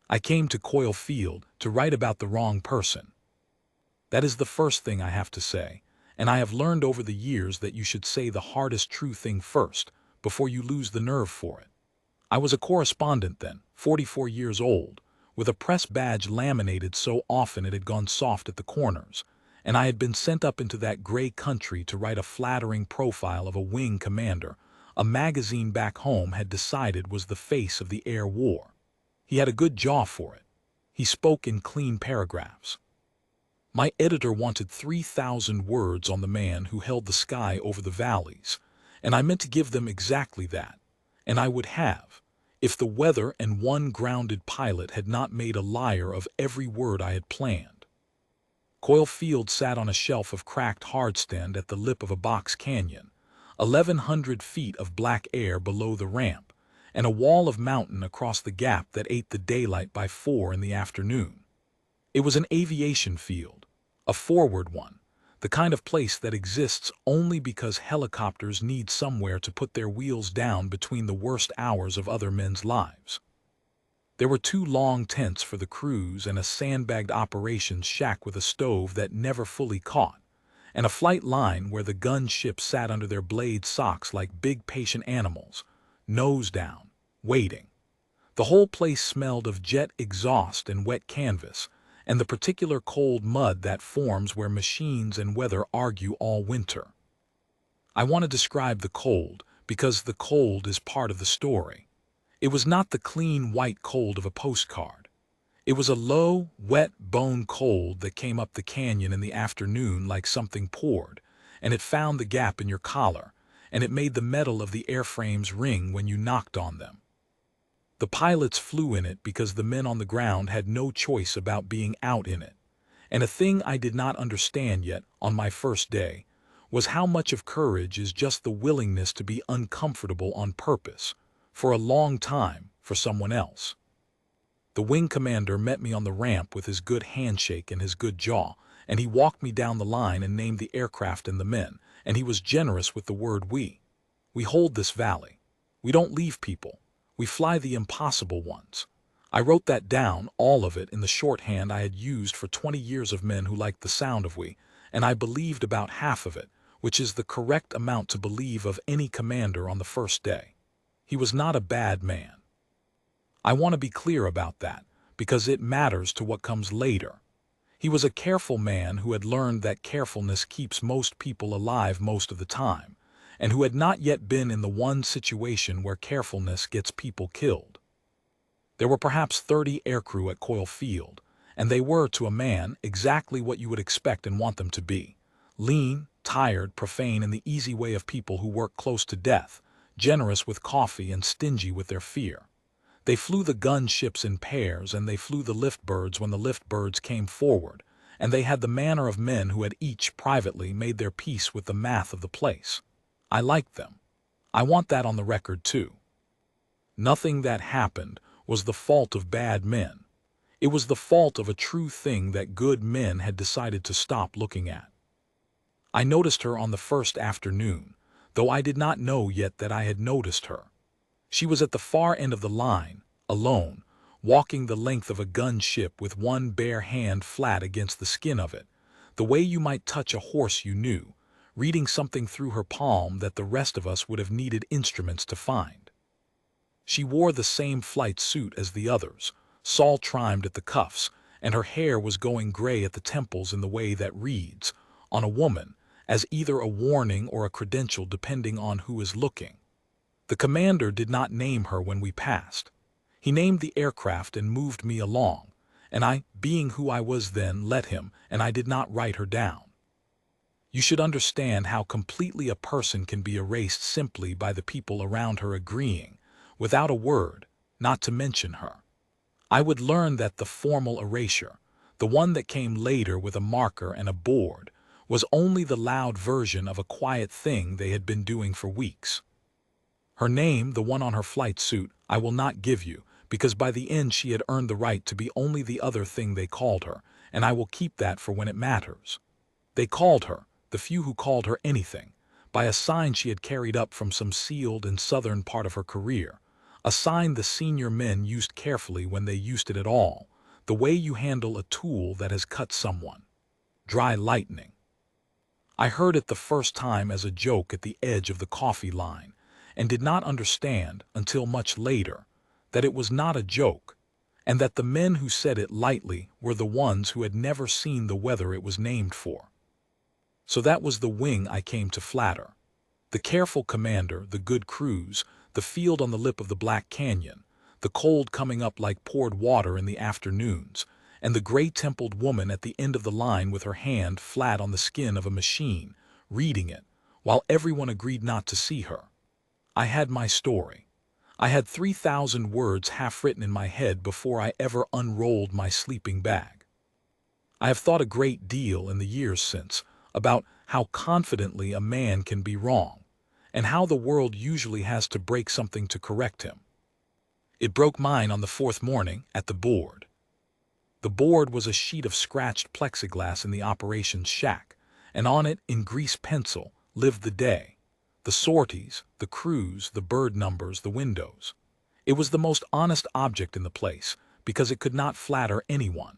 I came to Coyle Field to write about the wrong person. That is the first thing I have to say, and I have learned over the years that you should say the hardest true thing first, before you lose the nerve for it. I was a correspondent then, 44 years old, with a press badge laminated so often it had gone soft at the corners, and I had been sent up into that gray country to write a flattering profile of a wing commander a magazine back home had decided was the face of the air war. He had a good jaw for it. He spoke in clean paragraphs. My editor wanted 3,000 words on the man who held the sky over the valleys, and I meant to give them exactly that, and I would have, if the weather and one grounded pilot had not made a liar of every word I had planned. Coyle Field sat on a shelf of cracked hardstand at the lip of a box canyon, 1,100 feet of black air below the ramp, and a wall of mountain across the gap that ate the daylight by 4 in the afternoon. It was an aviation field, a forward one, the kind of place that exists only because helicopters need somewhere to put their wheels down between the worst hours of other men's lives. There were 2 long tents for the crews and a sandbagged operations shack with a stove that never fully caught, and a flight line where the gun ships sat under their blade socks like big patient animals, nose down, waiting. The whole place smelled of jet exhaust and wet canvas, and the particular cold mud that forms where machines and weather argue all winter. I want to describe the cold because the cold is part of the story. It was not the clean white cold of a postcard. It was a low, wet bone cold that came up the canyon in the afternoon like something poured, and it found the gap in your collar, and it made the metal of the airframes ring when you knocked on them. The pilots flew in it because the men on the ground had no choice about being out in it. And a thing I did not understand yet on my first day was how much of courage is just the willingness to be uncomfortable on purpose, for a long time, for someone else. The wing commander met me on the ramp with his good handshake and his good jaw, and he walked me down the line and named the aircraft and the men, and he was generous with the word we. We hold this valley. We don't leave people. We fly the impossible ones. I wrote that down, all of it, in the shorthand I had used for 20 years of men who liked the sound of we, and I believed about half of it, which is the correct amount to believe of any commander on the first day. He was not a bad man. I want to be clear about that, because it matters to what comes later. He was a careful man who had learned that carefulness keeps most people alive most of the time, and who had not yet been in the one situation where carefulness gets people killed. There were perhaps 30 aircrew at Coyle Field, and they were, to a man, exactly what you would expect and want them to be. Lean, tired, profane in the easy way of people who work close to death, generous with coffee and stingy with their fear. They flew the gun ships in pairs, and they flew the lift birds when the lift birds came forward, and they had the manner of men who had each privately made their peace with the math of the place. I liked them. I want that on the record too. Nothing that happened was the fault of bad men. It was the fault of a true thing that good men had decided to stop looking at. I noticed her on the first afternoon, though I did not know yet that I had noticed her. She was at the far end of the line, alone, walking the length of a gun ship with one bare hand flat against the skin of it, the way you might touch a horse you knew, reading something through her palm that the rest of us would have needed instruments to find. She wore the same flight suit as the others, saul-trimmed at the cuffs, and her hair was going gray at the temples in the way that reads, on a woman, as either a warning or a credential depending on who is looking. The commander did not name her when we passed. He named the aircraft and moved me along, and I, being who I was then, let him, and I did not write her down. You should understand how completely a person can be erased simply by the people around her agreeing, without a word, not to mention her. I would learn that the formal erasure, the one that came later with a marker and a board, was only the loud version of a quiet thing they had been doing for weeks. Her name, the one on her flight suit, I will not give you, because by the end she had earned the right to be only the other thing they called her, and I will keep that for when it matters. They called her, the few who called her anything, by a sign she had carried up from some sealed and southern part of her career, A sign the senior men used carefully when they used it at all, the way you handle a tool that has cut someone. Dry lightning. I heard it the first time as a joke at the edge of the coffee line, and did not understand, until much later, that it was not a joke, and that the men who said it lightly were the ones who had never seen the weather it was named for. So that was the wing I came to flatter. The careful commander, the good crews, the field on the lip of the Black Canyon, the cold coming up like poured water in the afternoons, and the gray-templed woman at the end of the line with her hand flat on the skin of a machine, reading it, while everyone agreed not to see her. I had my story. I had 3,000 words half-written in my head before I ever unrolled my sleeping bag. I have thought a great deal in the years since about how confidently a man can be wrong, and how the world usually has to break something to correct him. It broke mine on the fourth morning at the board. The board was a sheet of scratched plexiglass in the operations shack, and on it, in grease pencil, lived the day, the sorties, the crews, the bird numbers, the windows. It was the most honest object in the place, because it could not flatter anyone.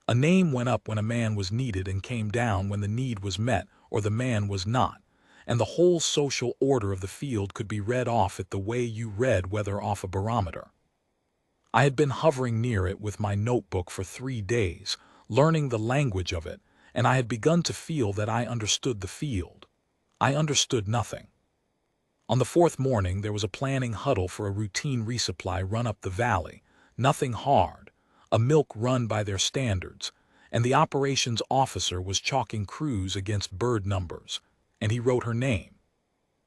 A name went up when a man was needed and came down when the need was met or the man was not, and the whole social order of the field could be read off it the way you read weather off a barometer. I had been hovering near it with my notebook for 3 days, learning the language of it, and I had begun to feel that I understood the field. I understood nothing. On the fourth morning there was a planning huddle for a routine resupply run up the valley, nothing hard, a milk run by their standards, and the operations officer was chalking crews against bird numbers, and he wrote her name.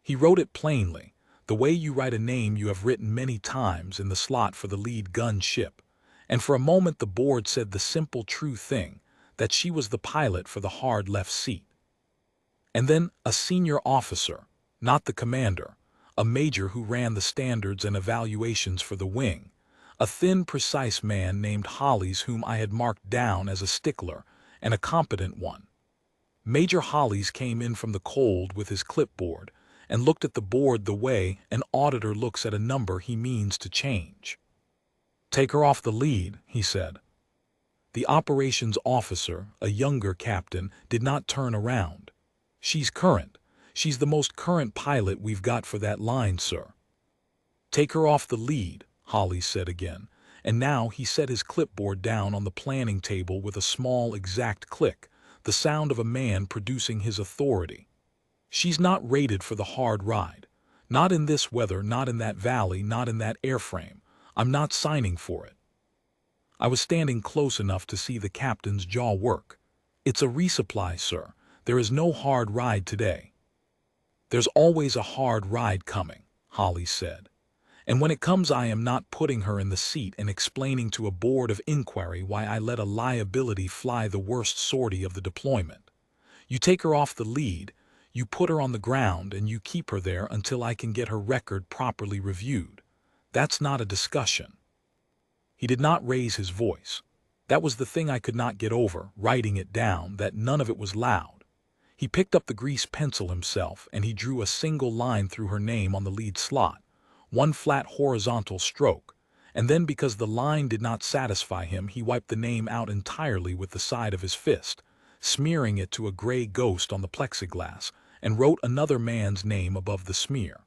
He wrote it plainly, the way you write a name you have written many times in the slot for the lead gun ship, and for a moment the board said the simple true thing, that she was the pilot for the hard left seat. And then a senior officer, not the commander, a major who ran the standards and evaluations for the wing, a thin, precise man named Hollies whom I had marked down as a stickler and a competent one. Major Hollies came in from the cold with his clipboard and looked at the board the way an auditor looks at a number he means to change. "Take her off the lead," he said. The operations officer, a younger captain, did not turn around. "She's current. She's the most current pilot we've got for that line, sir." "Take her off the lead," Hollies said again, and now he set his clipboard down on the planning table with a small exact click, the sound of a man producing his authority. "She's not rated for the hard ride. Not in this weather, not in that valley, not in that airframe. I'm not signing for it." I was standing close enough to see the captain's jaw work. "It's a resupply, sir. There is no hard ride today." "There's always a hard ride coming," Holly said. "And when it comes I am not putting her in the seat and explaining to a board of inquiry why I let a liability fly the worst sortie of the deployment. You take her off the lead, you put her on the ground, and you keep her there until I can get her record properly reviewed. That's not a discussion." He did not raise his voice. That was the thing I could not get over, writing it down, that none of it was loud. He picked up the grease pencil himself, and he drew a single line through her name on the lead slot, one flat horizontal stroke, and then because the line did not satisfy him, he wiped the name out entirely with the side of his fist, smearing it to a gray ghost on the plexiglass, and wrote another man's name above the smear.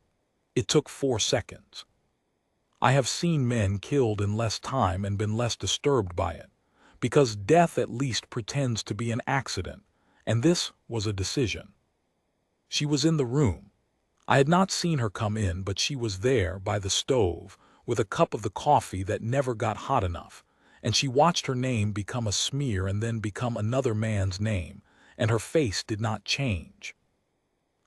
It took 4 seconds. I have seen men killed in less time and been less disturbed by it, because death at least pretends to be an accident, and this was a decision. She was in the room. I had not seen her come in, but she was there by the stove with a cup of the coffee that never got hot enough, and she watched her name become a smear and then become another man's name, and her face did not change.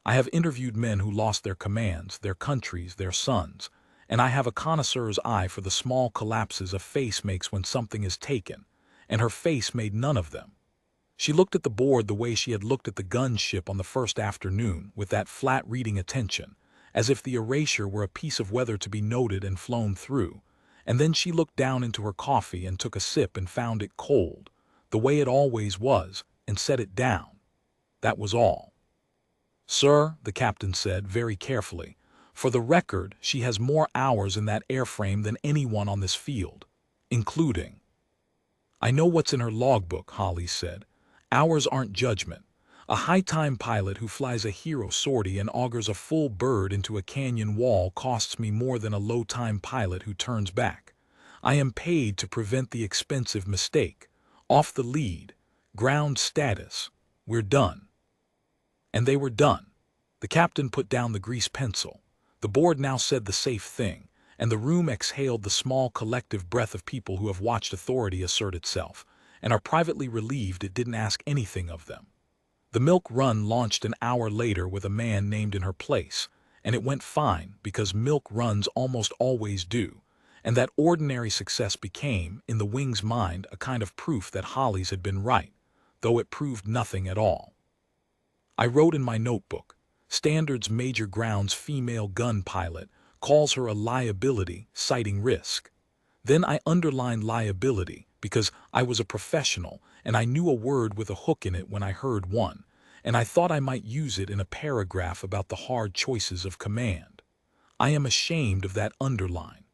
I have interviewed men who lost their commands, their countries, their sons, and I have a connoisseur's eye for the small collapses a face makes when something is taken, and her face made none of them. She looked at the board the way she had looked at the gun ship on the first afternoon, with that flat reading attention, as if the erasure were a piece of weather to be noted and flown through, and then she looked down into her coffee and took a sip and found it cold, the way it always was, and set it down. That was all. "Sir," the captain said very carefully, For the record, she has more hours in that airframe than anyone on this field, including. I know what's in her logbook, Holly said. Hours aren't judgment. A high-time pilot who flies a hero sortie and augers a full bird into a canyon wall costs me more than a low-time pilot who turns back. I am paid to prevent the expensive mistake. Off the lead. Ground status. We're done. And they were done. The captain put down the grease pencil. The board now said the safe thing, and the room exhaled the small collective breath of people who have watched authority assert itself, and are privately relieved it didn't ask anything of them. The milk run launched an hour later with a man named in her place, and it went fine because milk runs almost always do, and that ordinary success became, in the wing's mind, a kind of proof that Holly's had been right, though it proved nothing at all. I wrote in my notebook, Standard's Major Ground's female gun pilot calls her a liability, citing risk. Then I underlined liability because I was a professional and I knew a word with a hook in it when I heard one, and I thought I might use it in a paragraph about the hard choices of command. I am ashamed of that underline.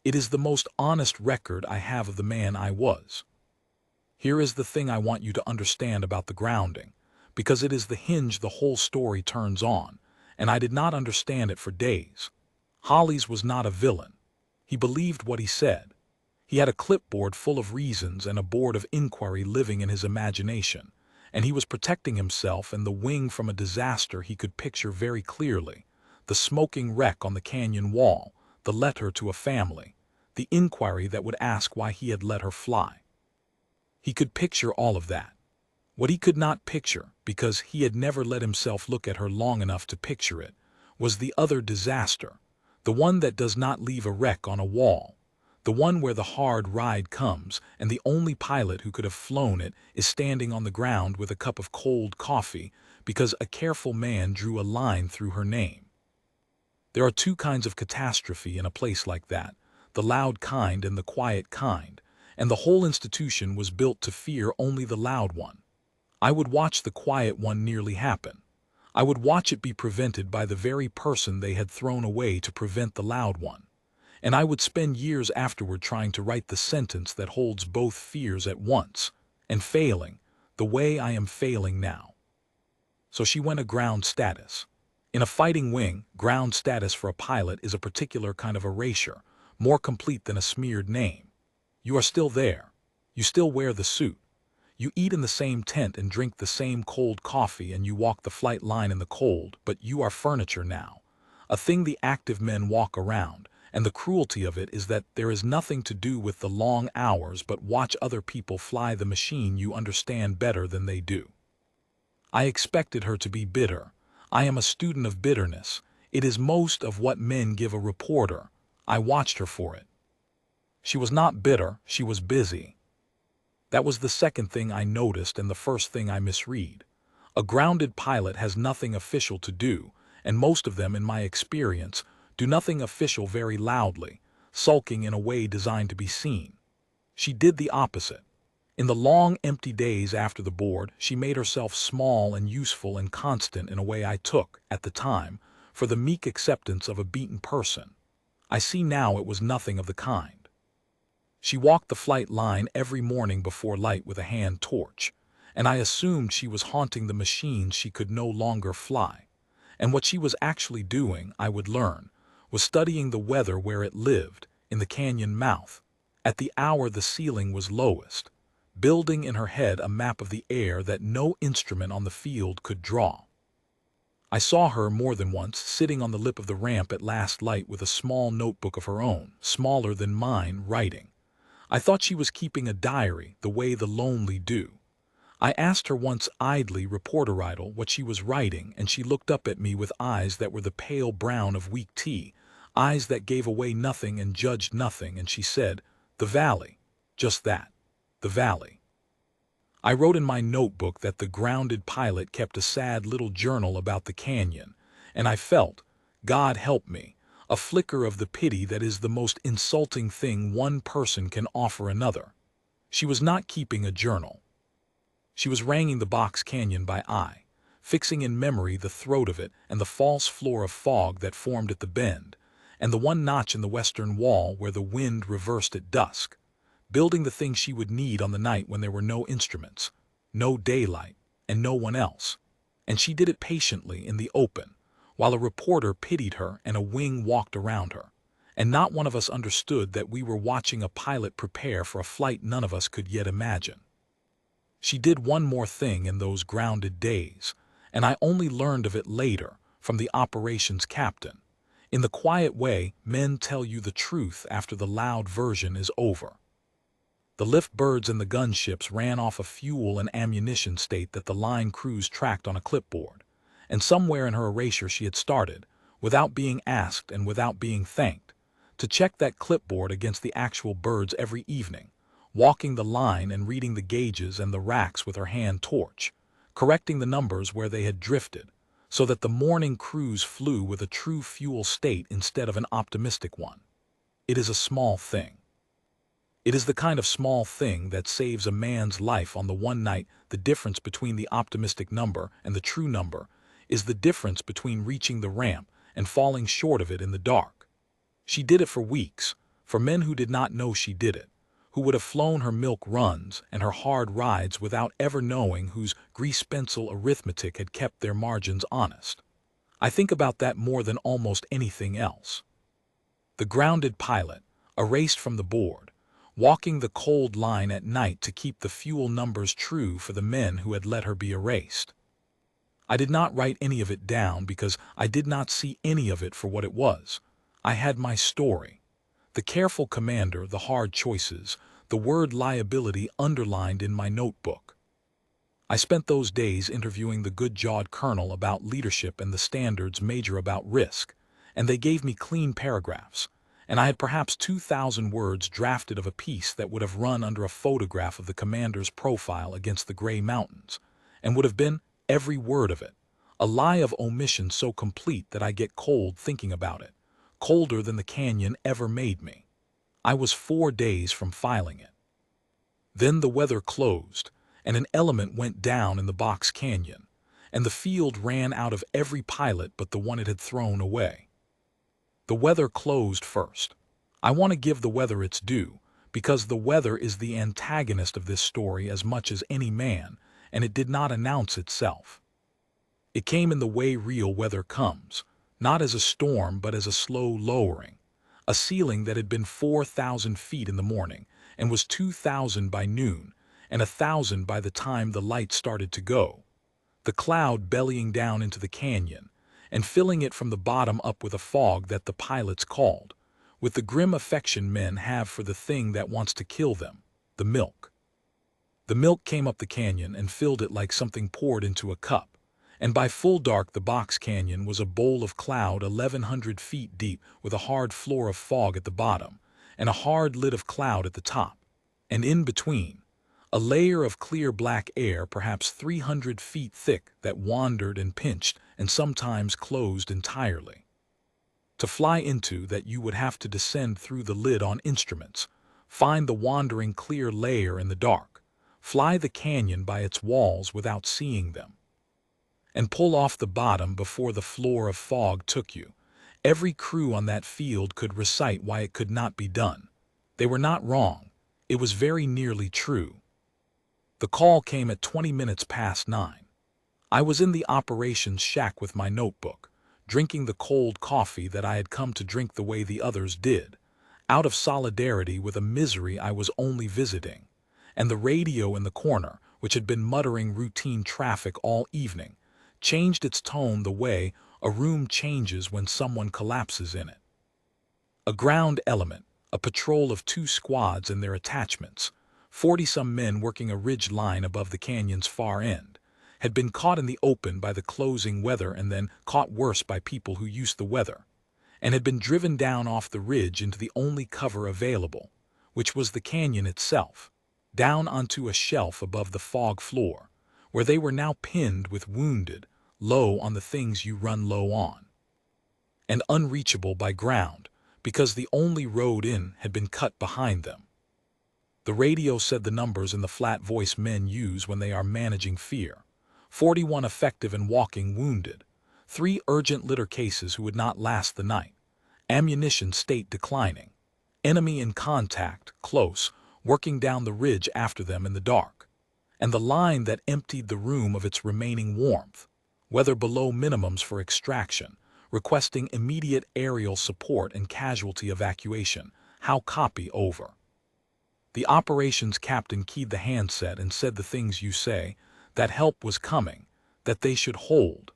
It is the most honest record I have of the man I was. Here is the thing I want you to understand about the grounding, because it is the hinge the whole story turns on, and I did not understand it for days. Holly's was not a villain. He believed what he said. He had a clipboard full of reasons and a board of inquiry living in his imagination, and he was protecting himself and the wing from a disaster he could picture very clearly: the smoking wreck on the canyon wall, the letter to a family, the inquiry that would ask why he had let her fly. He could picture all of that. What he could not picture, because he had never let himself look at her long enough to picture it, was the other disaster, the one that does not leave a wreck on a wall, the one where the hard ride comes and the only pilot who could have flown it is standing on the ground with a cup of cold coffee because a careful man drew a line through her name. There are two kinds of catastrophe in a place like that, the loud kind and the quiet kind, and the whole institution was built to fear only the loud one. I would watch the quiet one nearly happen. I would watch it be prevented by the very person they had thrown away to prevent the loud one. And I would spend years afterward trying to write the sentence that holds both fears at once, and failing, the way I am failing now. So she went a ground status. In a fighting wing, ground status for a pilot is a particular kind of erasure, more complete than a smeared name. You are still there. You still wear the suit. You eat in the same tent and drink the same cold coffee and you walk the flight line in the cold, but you are furniture now, a thing the active men walk around, and the cruelty of it is that there is nothing to do with the long hours but watch other people fly the machine you understand better than they do. I expected her to be bitter. I am a student of bitterness. It is most of what men give a reporter. I watched her for it. She was not bitter, she was busy. That was the second thing I noticed and the first thing I misread. A grounded pilot has nothing official to do, and most of them, in my experience, do nothing official very loudly, sulking in a way designed to be seen. She did the opposite. In the long, empty days after the board, she made herself small and useful and constant in a way I took, at the time, for the meek acceptance of a beaten person. I see now it was nothing of the kind. She walked the flight line every morning before light with a hand torch, and I assumed she was haunting the machines she could no longer fly. And what she was actually doing, I would learn, was studying the weather where it lived, in the canyon mouth, at the hour the ceiling was lowest, building in her head a map of the air that no instrument on the field could draw. I saw her more than once sitting on the lip of the ramp at last light with a small notebook of her own, smaller than mine, writing. I thought she was keeping a diary the way the lonely do. I asked her once idly, reporter idle, what she was writing, and she looked up at me with eyes that were the pale brown of weak tea, eyes that gave away nothing and judged nothing, and she said, "The valley." Just that. The valley. I wrote in my notebook that the grounded pilot kept a sad little journal about the canyon, and I felt, God help me, a flicker of the pity that is the most insulting thing one person can offer another. She was not keeping a journal. She was ranging the box canyon by eye, fixing in memory the throat of it and the false floor of fog that formed at the bend, and the one notch in the western wall where the wind reversed at dusk, building the thing she would need on the night when there were no instruments, no daylight, and no one else. And she did it patiently in the open, while a reporter pitied her and a wing walked around her, and not one of us understood that we were watching a pilot prepare for a flight none of us could yet imagine. She did one more thing in those grounded days, and I only learned of it later from the operations captain. In the quiet way men tell you the truth after the loud version is over. The lift birds and the gunships ran off a fuel and ammunition state that the line crews tracked on a clipboard, and somewhere in her erasure she had started, without being asked and without being thanked, to check that clipboard against the actual birds every evening, walking the line and reading the gauges and the racks with her hand torch, correcting the numbers where they had drifted, so that the morning crews flew with a true fuel state instead of an optimistic one. It is a small thing. It is the kind of small thing that saves a man's life on the one night. The difference between the optimistic number and the true number is the difference between reaching the ramp and falling short of it in the dark. She did it for weeks, for men who did not know she did it, who would have flown her milk runs and her hard rides without ever knowing, whose grease-pencil arithmetic had kept their margins honest. I think about that more than almost anything else. The grounded pilot, erased from the board, walking the cold line at night to keep the fuel numbers true for the men who had let her be erased. I did not write any of it down because I did not see any of it for what it was. I had my story. The careful commander, the hard choices, the word liability underlined in my notebook. I spent those days interviewing the good-jawed colonel about leadership and the standards major about risk, and they gave me clean paragraphs, and I had perhaps 2,000 words drafted of a piece that would have run under a photograph of the commander's profile against the gray mountains, and would have been, every word of it, a lie of omission so complete that I get cold thinking about it, colder than the canyon ever made me. I was 4 days from filing it. Then the weather closed, and an element went down in the box canyon, and the field ran out of every pilot but the one it had thrown away. The weather closed first. I want to give the weather its due, because the weather is the antagonist of this story as much as any man, and it did not announce itself. It came in the way real weather comes, not as a storm but as a slow lowering, a ceiling that had been 4,000 feet in the morning and was 2,000 by noon and 1,000 by the time the light started to go. The cloud bellying down into the canyon and filling it from the bottom up with a fog that the pilots called, with the grim affection men have for the thing that wants to kill them, the milk. The milk came up the canyon and filled it like something poured into a cup, and by full dark the box canyon was a bowl of cloud 1,100 feet deep with a hard floor of fog at the bottom and a hard lid of cloud at the top, and in between, a layer of clear black air perhaps 300 feet thick that wandered and pinched and sometimes closed entirely. To fly into that you would have to descend through the lid on instruments, find the wandering clear layer in the dark, fly the canyon by its walls without seeing them, and pull off the bottom before the floor of fog took you. Every crew on that field could recite why it could not be done. They were not wrong. It was very nearly true. The call came at 20 minutes past 9. I was in the operations shack with my notebook, drinking the cold coffee that I had come to drink the way the others did, out of solidarity with a misery I was only visiting, and the radio in the corner, which had been muttering routine traffic all evening, changed its tone the way a room changes when someone collapses in it. A ground element, a patrol of 2 squads and their attachments, 40-some men working a ridge line above the canyon's far end, had been caught in the open by the closing weather and then caught worse by people who used the weather, and had been driven down off the ridge into the only cover available, which was the canyon itself, down onto a shelf above the fog floor, where they were now pinned with wounded, low on the things you run low on, and unreachable by ground because the only road in had been cut behind them. The radio said the numbers in the flat voice men use when they are managing fear. 41 effective and walking wounded, 3 urgent litter cases who would not last the night, ammunition state declining, enemy in contact, close, working down the ridge after them in the dark, and the line that emptied the room of its remaining warmth, weather below minimums for extraction, requesting immediate aerial support and casualty evacuation. How copy over. The operations captain keyed the handset and said the things you say, that help was coming, that they should hold.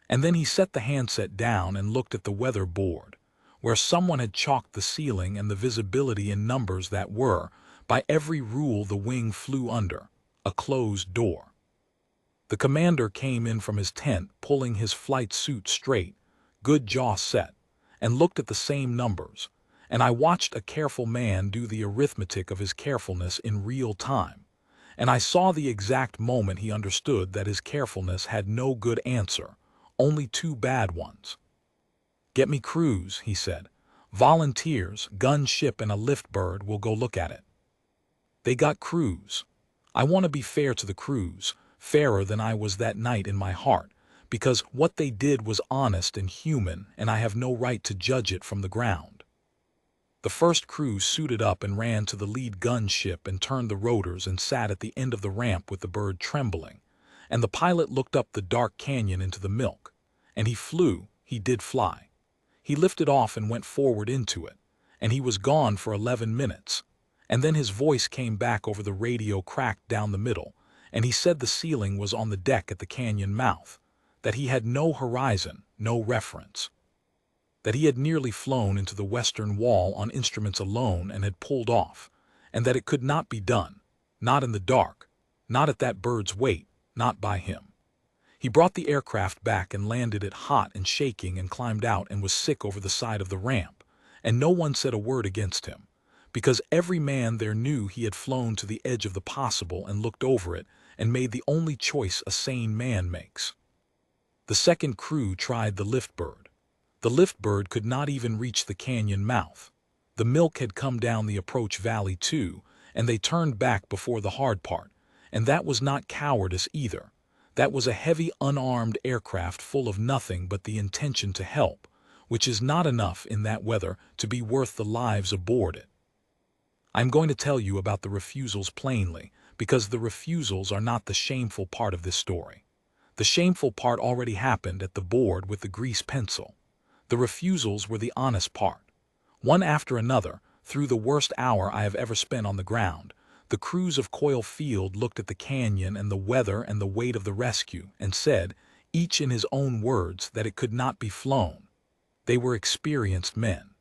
And then he set the handset down and looked at the weather board, where someone had chalked the ceiling and the visibility in numbers that were, by every rule the wing flew under, a closed door. The commander came in from his tent pulling his flight suit straight, good jaw set, and looked at the same numbers, and I watched a careful man do the arithmetic of his carefulness in real time, and I saw the exact moment he understood that his carefulness had no good answer, only 2 bad ones. "Get me crews," he said. "Volunteers, gun ship and a lift bird will go look at it." They got crews. I want to be fair to the crews, fairer than I was that night in my heart, because what they did was honest and human, and I have no right to judge it from the ground. The first crew suited up and ran to the lead gun ship and turned the rotors and sat at the end of the ramp with the bird trembling, and the pilot looked up the dark canyon into the milk, and he flew, he did fly. He lifted off and went forward into it, and he was gone for 11 minutes, and then his voice came back over the radio cracked down the middle, and he said the ceiling was on the deck at the canyon mouth, that he had no horizon, no reference, that he had nearly flown into the western wall on instruments alone and had pulled off, and that it could not be done, not in the dark, not at that bird's weight, not by him. He brought the aircraft back and landed it hot and shaking and climbed out and was sick over the side of the ramp, and no one said a word against him, because every man there knew he had flown to the edge of the possible and looked over it and made the only choice a sane man makes. The second crew tried the lift bird. The lift bird could not even reach the canyon mouth. The milk had come down the approach valley too, and they turned back before the hard part, and that was not cowardice either. That was a heavy unarmed aircraft full of nothing but the intention to help, which is not enough in that weather to be worth the lives aboard it. I'm going to tell you about the refusals plainly, because the refusals are not the shameful part of this story. The shameful part already happened at the board with the grease pencil. The refusals were the honest part. One after another, through the worst hour I have ever spent on the ground, the crews of Coyle Field looked at the canyon and the weather and the weight of the rescue and said, each in his own words, that it could not be flown. They were experienced men.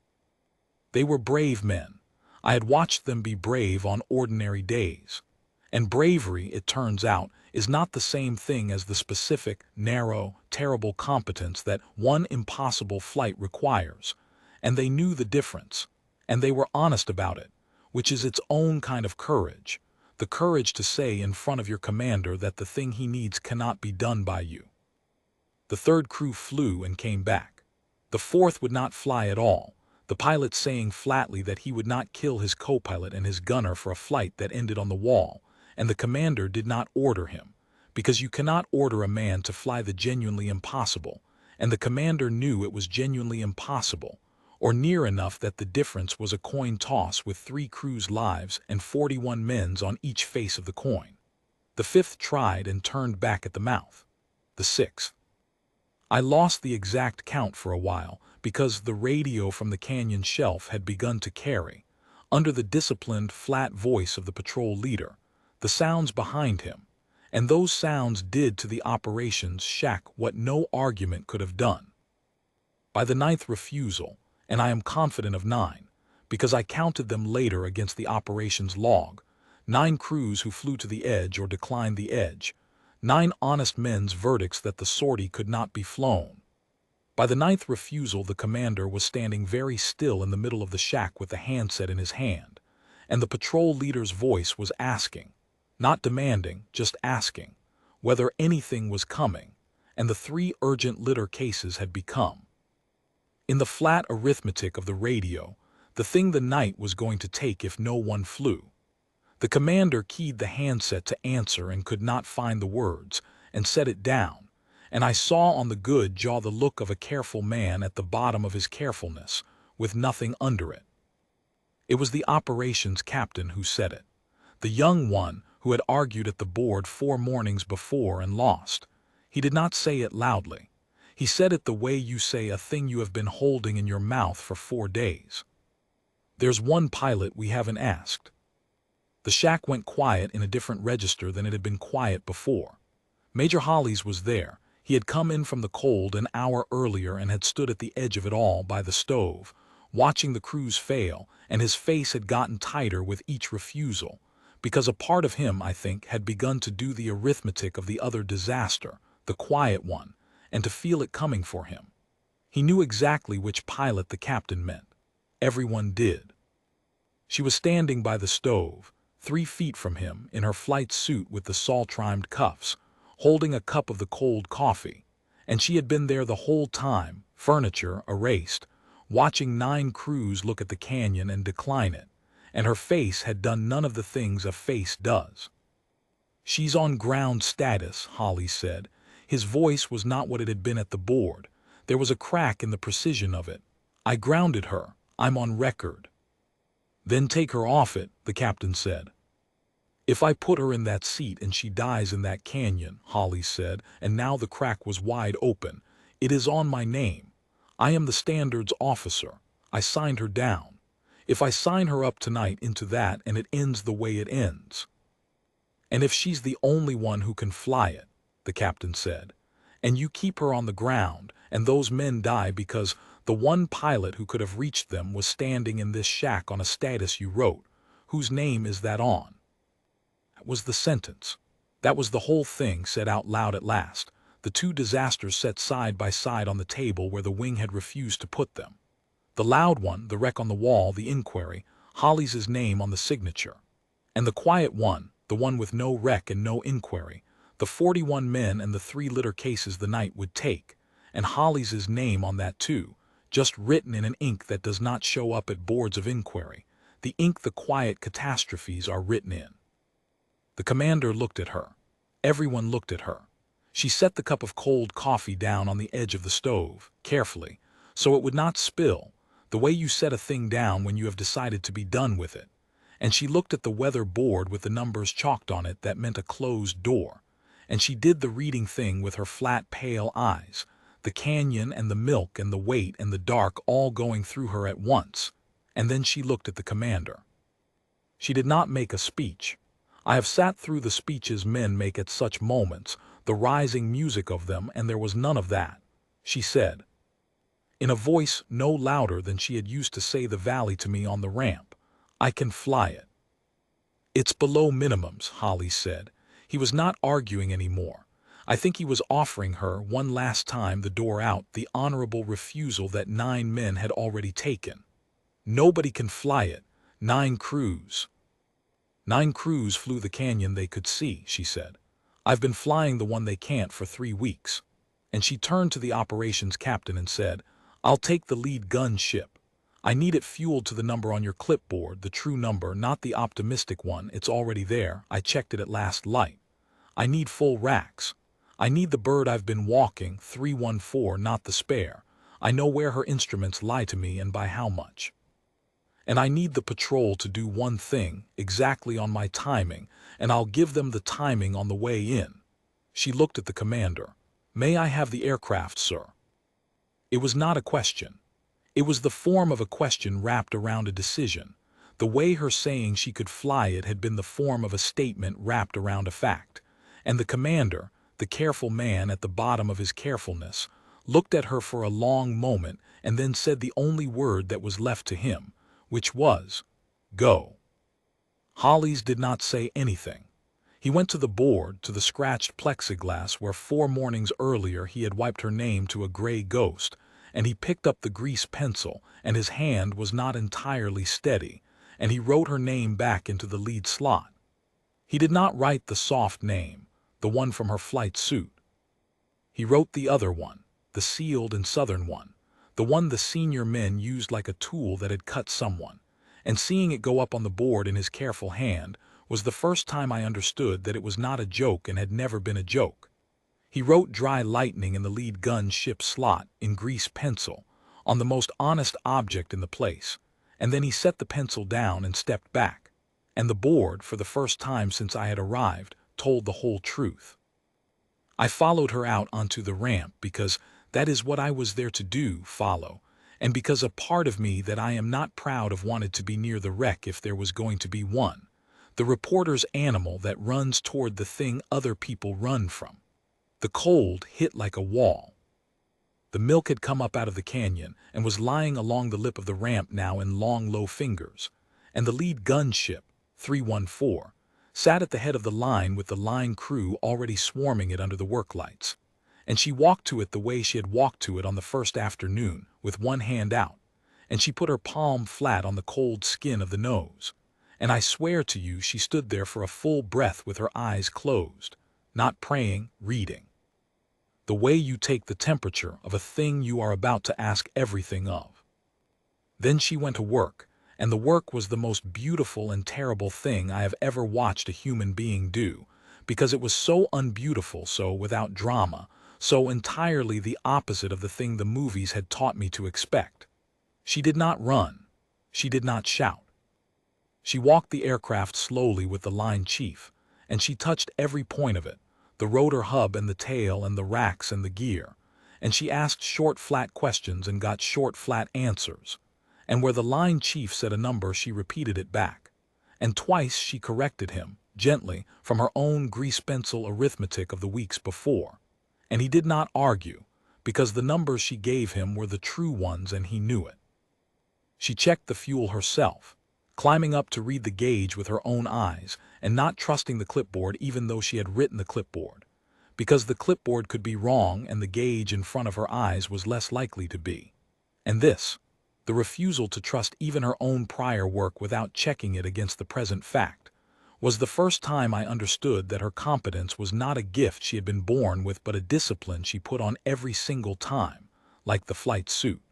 They were brave men. I had watched them be brave on ordinary days. And bravery, it turns out, is not the same thing as the specific, narrow, terrible competence that one impossible flight requires. And they knew the difference. And they were honest about it, which is its own kind of courage. The courage to say in front of your commander that the thing he needs cannot be done by you. The third crew flew and came back. The fourth would not fly at all, the pilot saying flatly that he would not kill his co-pilot and his gunner for a flight that ended on the wall, and the commander did not order him, because you cannot order a man to fly the genuinely impossible, and the commander knew it was genuinely impossible, or near enough that the difference was a coin toss with 3 crews' lives and 41 men's on each face of the coin. The fifth tried and turned back at the mouth. The sixth. I lost the exact count for a while because the radio from the canyon shelf had begun to carry, under the disciplined, flat voice of the patrol leader, the sounds behind him, and those sounds did to the operations shack what no argument could have done. By the 9th refusal, and I am confident of 9, because I counted them later against the operations log, 9 crews who flew to the edge or declined the edge, 9 honest men's verdicts that the sortie could not be flown. By the 9th refusal, the commander was standing very still in the middle of the shack with the handset in his hand, and the patrol leader's voice was asking, not demanding, just asking, whether anything was coming, and the 3 urgent litter cases had become. In the flat arithmetic of the radio, the thing the night was going to take if no one flew. The commander keyed the handset to answer and could not find the words, and set it down, and I saw on the good jaw the look of a careful man at the bottom of his carefulness, with nothing under it. It was the operations captain who said it, the young one who had argued at the board 4 mornings before and lost. He did not say it loudly. He said it the way you say a thing you have been holding in your mouth for 4 days. There's one pilot we haven't asked. The shack went quiet in a different register than it had been quiet before. Major Hollis was there. He had come in from the cold an hour earlier and had stood at the edge of it all by the stove, watching the crews fail, and his face had gotten tighter with each refusal, because a part of him, I think, had begun to do the arithmetic of the other disaster, the quiet one, and to feel it coming for him. He knew exactly which pilot the captain meant. Everyone did. She was standing by the stove, 3 feet from him, in her flight suit with the salt-rimed cuffs, holding a cup of the cold coffee, and she had been there the whole time, furniture erased, watching 9 crews look at the canyon and decline it, and her face had done none of the things a face does. "She's on ground status," Holly said. His voice was not what it had been at the board. There was a crack in the precision of it. "I grounded her. I'm on record." "Then take her off it," the captain said. "If I put her in that seat and she dies in that canyon," Holly said, and now the crack was wide open, "it is on my name. I am the standards officer. I signed her down. If I sign her up tonight into that and it ends the way it ends." "And if she's the only one who can fly it," the captain said, "and you keep her on the ground, and those men die because the one pilot who could have reached them was standing in this shack on a status you wrote, whose name is that on?" That was the sentence. That was the whole thing said out loud at last, the 2 disasters set side by side on the table where the wing had refused to put them. The loud one, the wreck on the wall, the inquiry, Hollis's name on the signature. And the quiet one, the one with no wreck and no inquiry, the 41 men and the 3 litter cases the night would take, and Hollis's name on that too, just written in an ink that does not show up at boards of inquiry, the ink the quiet catastrophes are written in. The commander looked at her. Everyone looked at her. She set the cup of cold coffee down on the edge of the stove, carefully, so it would not spill, the way you set a thing down when you have decided to be done with it. And she looked at the weather board with the numbers chalked on it that meant a closed door. And she did the reading thing with her flat, pale eyes, the canyon and the milk and the weight and the dark all going through her at once. And then she looked at the commander. She did not make a speech. I have sat through the speeches men make at such moments, the rising music of them, and there was none of that. She said, in a voice no louder than she had used to say the valley to me on the ramp, "I can fly it." "It's below minimums," Holly said. He was not arguing anymore. I think he was offering her, one last time the door out, the honorable refusal that 9 men had already taken. "Nobody can fly it. 9 crews. 9 crews flew the canyon they could see," she said. "I've been flying the one they can't for 3 weeks." And she turned to the operations captain and said, "I'll take the lead gun ship. I need it fueled to the number on your clipboard, the true number, not the optimistic one. It's already there. I checked it at last light. I need full racks. I need the bird I've been walking, 314, not the spare. I know where her instruments lie to me and by how much. And I need the patrol to do one thing, exactly on my timing, and I'll give them the timing on the way in." She looked at the commander. "May I have the aircraft, sir?" It was not a question. It was the form of a question wrapped around a decision. The way her saying she could fly it had been the form of a statement wrapped around a fact. And the commander, the careful man at the bottom of his carefulness, looked at her for a long moment and then said the only word that was left to him, which was, "Go." Hollis did not say anything. He went to the board, to the scratched plexiglass where 4 mornings earlier he had wiped her name to a gray ghost, and he picked up the grease pencil, and his hand was not entirely steady, and he wrote her name back into the lead slot. He did not write the soft name, the one from her flight suit. He wrote the other one, the sealed and southern one, the one the senior men used like a tool that had cut someone, and seeing it go up on the board in his careful hand was the first time I understood that it was not a joke and had never been a joke. He wrote dry lightning in the lead gun ship slot in grease pencil on the most honest object in the place, and then he set the pencil down and stepped back. And the board, for the first time since I had arrived, told the whole truth. I followed her out onto the ramp because that is what I was there to do, follow, and because a part of me that I am not proud of wanted to be near the wreck if there was going to be one, the reporter's animal that runs toward the thing other people run from. The cold hit like a wall. The milk had come up out of the canyon and was lying along the lip of the ramp now in long, low fingers, and the lead gunship, 314, sat at the head of the line with the line crew already swarming it under the work lights. And she walked to it the way she had walked to it on the first afternoon, with one hand out, and she put her palm flat on the cold skin of the nose. And I swear to you she stood there for a full breath with her eyes closed, not praying, reading. The way you take the temperature of a thing you are about to ask everything of. Then she went to work, and the work was the most beautiful and terrible thing I have ever watched a human being do, because it was so unbeautiful, so without drama, so entirely the opposite of the thing the movies had taught me to expect. She did not run. She did not shout. She walked the aircraft slowly with the line chief, and she touched every point of it, the rotor hub and the tail and the racks and the gear, and she asked short, flat questions and got short, flat answers. And where the line chief said a number, she repeated it back. And twice she corrected him, gently, from her own grease pencil arithmetic of the weeks before. And he did not argue, because the numbers she gave him were the true ones and he knew it. She checked the fuel herself, climbing up to read the gauge with her own eyes and not trusting the clipboard even though she had written the clipboard, because the clipboard could be wrong and the gauge in front of her eyes was less likely to be. And this, the refusal to trust even her own prior work without checking it against the present fact, was the first time I understood that her competence was not a gift she had been born with but a discipline she put on every single time, like the flight suit.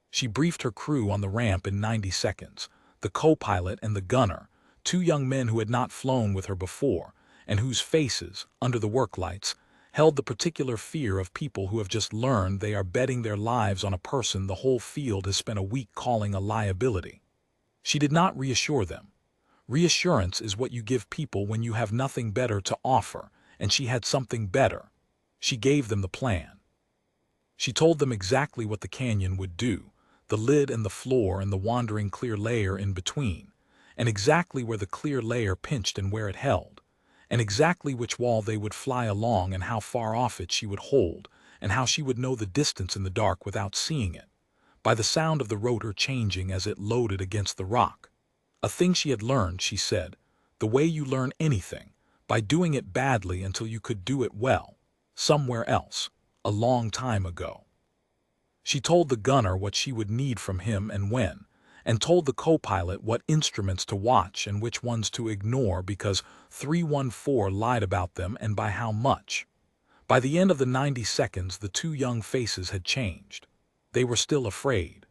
She briefed her crew on the ramp in 90 seconds, the co-pilot and the gunner, two young men who had not flown with her before, and whose faces, under the work lights, held the particular fear of people who have just learned they are betting their lives on a person the whole field has spent a week calling a liability. She did not reassure them. Reassurance is what you give people when you have nothing better to offer, and she had something better. She gave them the plan. She told them exactly what the canyon would do, the lid and the floor and the wandering clear layer in between, and exactly where the clear layer pinched and where it held, and exactly which wall they would fly along and how far off it she would hold, and how she would know the distance in the dark without seeing it, by the sound of the rotor changing as it loaded against the rock. A thing she had learned, she said, the way you learn anything, by doing it badly until you could do it well, somewhere else, a long time ago. She told the gunner what she would need from him and when, and told the co-pilot what instruments to watch and which ones to ignore because 314 lied about them and by how much. By the end of the 90 seconds, the two young faces had changed. They were still afraid.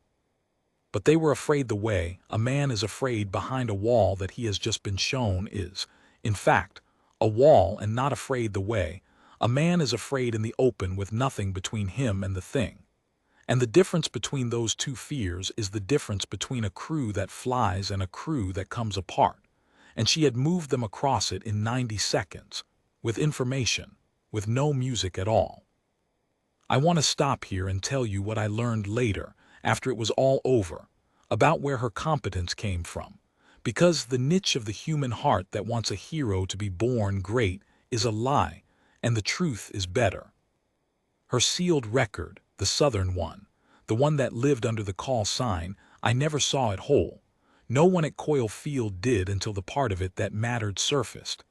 But they were afraid the way a man is afraid behind a wall that he has just been shown is, in fact, a wall, and not afraid the way a man is afraid in the open with nothing between him and the thing. And the difference between those two fears is the difference between a crew that flies and a crew that comes apart. And she had moved them across it in 90 seconds, with information, with no music at all. I want to stop here and tell you what I learned later, after it was all over, about where her competence came from. Because the niche of the human heart that wants a hero to be born great is a lie, and the truth is better. Her sealed record, the southern one, the one that lived under the call sign, I never saw it whole. No one at Coyle Field did until the part of it that mattered surfaced.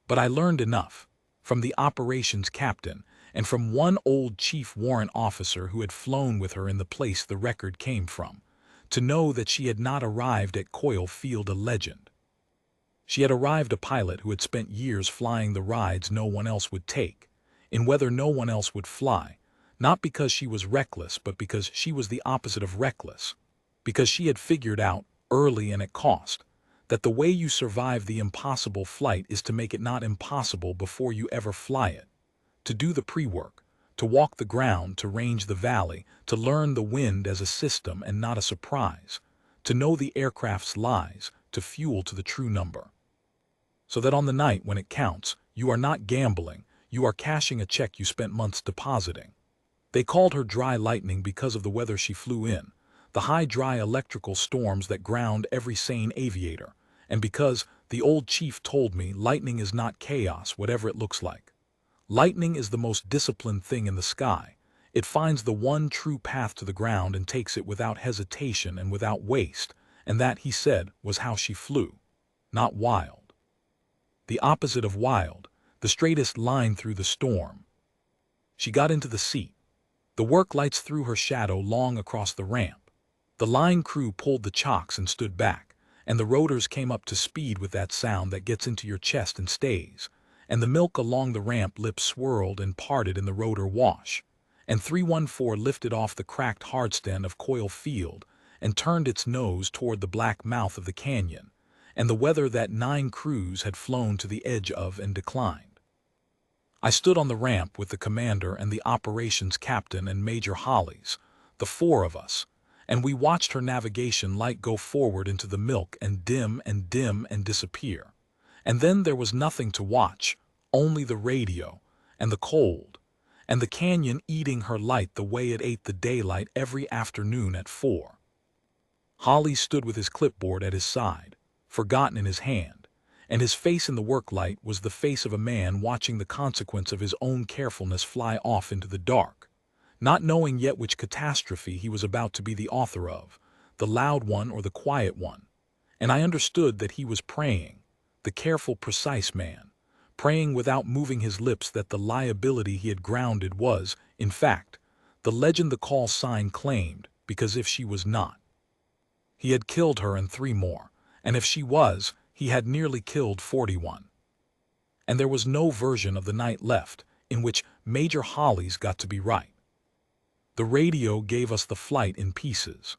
But I learned enough, from the operations captain, and from one old chief warrant officer who had flown with her in the place the record came from, to know that she had not arrived at Coyle Field a legend. She had arrived a pilot who had spent years flying the rides no one else would take, in weather no one else would fly, not because she was reckless, but because she was the opposite of reckless, because she had figured out, early and at cost, that the way you survive the impossible flight is to make it not impossible before you ever fly it, to do the pre-work, to walk the ground, to range the valley, to learn the wind as a system and not a surprise, to know the aircraft's lies, to fuel to the true number. So that on the night when it counts, you are not gambling, you are cashing a check you spent months depositing. They called her dry lightning because of the weather she flew in, the high dry electrical storms that ground every sane aviator, and because the old chief told me lightning is not chaos, whatever it looks like. Lightning is the most disciplined thing in the sky. It finds the one true path to the ground and takes it without hesitation and without waste, and that, he said, was how she flew. Not wild. The opposite of wild, the straightest line through the storm. She got into the seat. The work lights threw her shadow long across the ramp. The line crew pulled the chocks and stood back, and the rotors came up to speed with that sound that gets into your chest and stays, and the milk along the ramp lip swirled and parted in the rotor wash, and 314 lifted off the cracked hardstand of Coil Field and turned its nose toward the black mouth of the canyon, and the weather that 9 crews had flown to the edge of and declined. I stood on the ramp with the commander and the operations captain and Major Hollies, the 4 of us, and we watched her navigation light go forward into the milk and dim and disappear. And then there was nothing to watch, only the radio, and the cold, and the canyon eating her light the way it ate the daylight every afternoon at 4. Holly stood with his clipboard at his side, forgotten in his hand, and his face in the work light was the face of a man watching the consequence of his own carefulness fly off into the dark, not knowing yet which catastrophe he was about to be the author of, the loud one or the quiet one. And I understood that he was praying, the careful, precise man, praying without moving his lips that the liability he had grounded was, in fact, the legend the call sign claimed, because if she was not, he had killed her and 3 more, and if she was, he had nearly killed 41. And there was no version of the night left in which Major Hollies got to be right. The radio gave us the flight in pieces.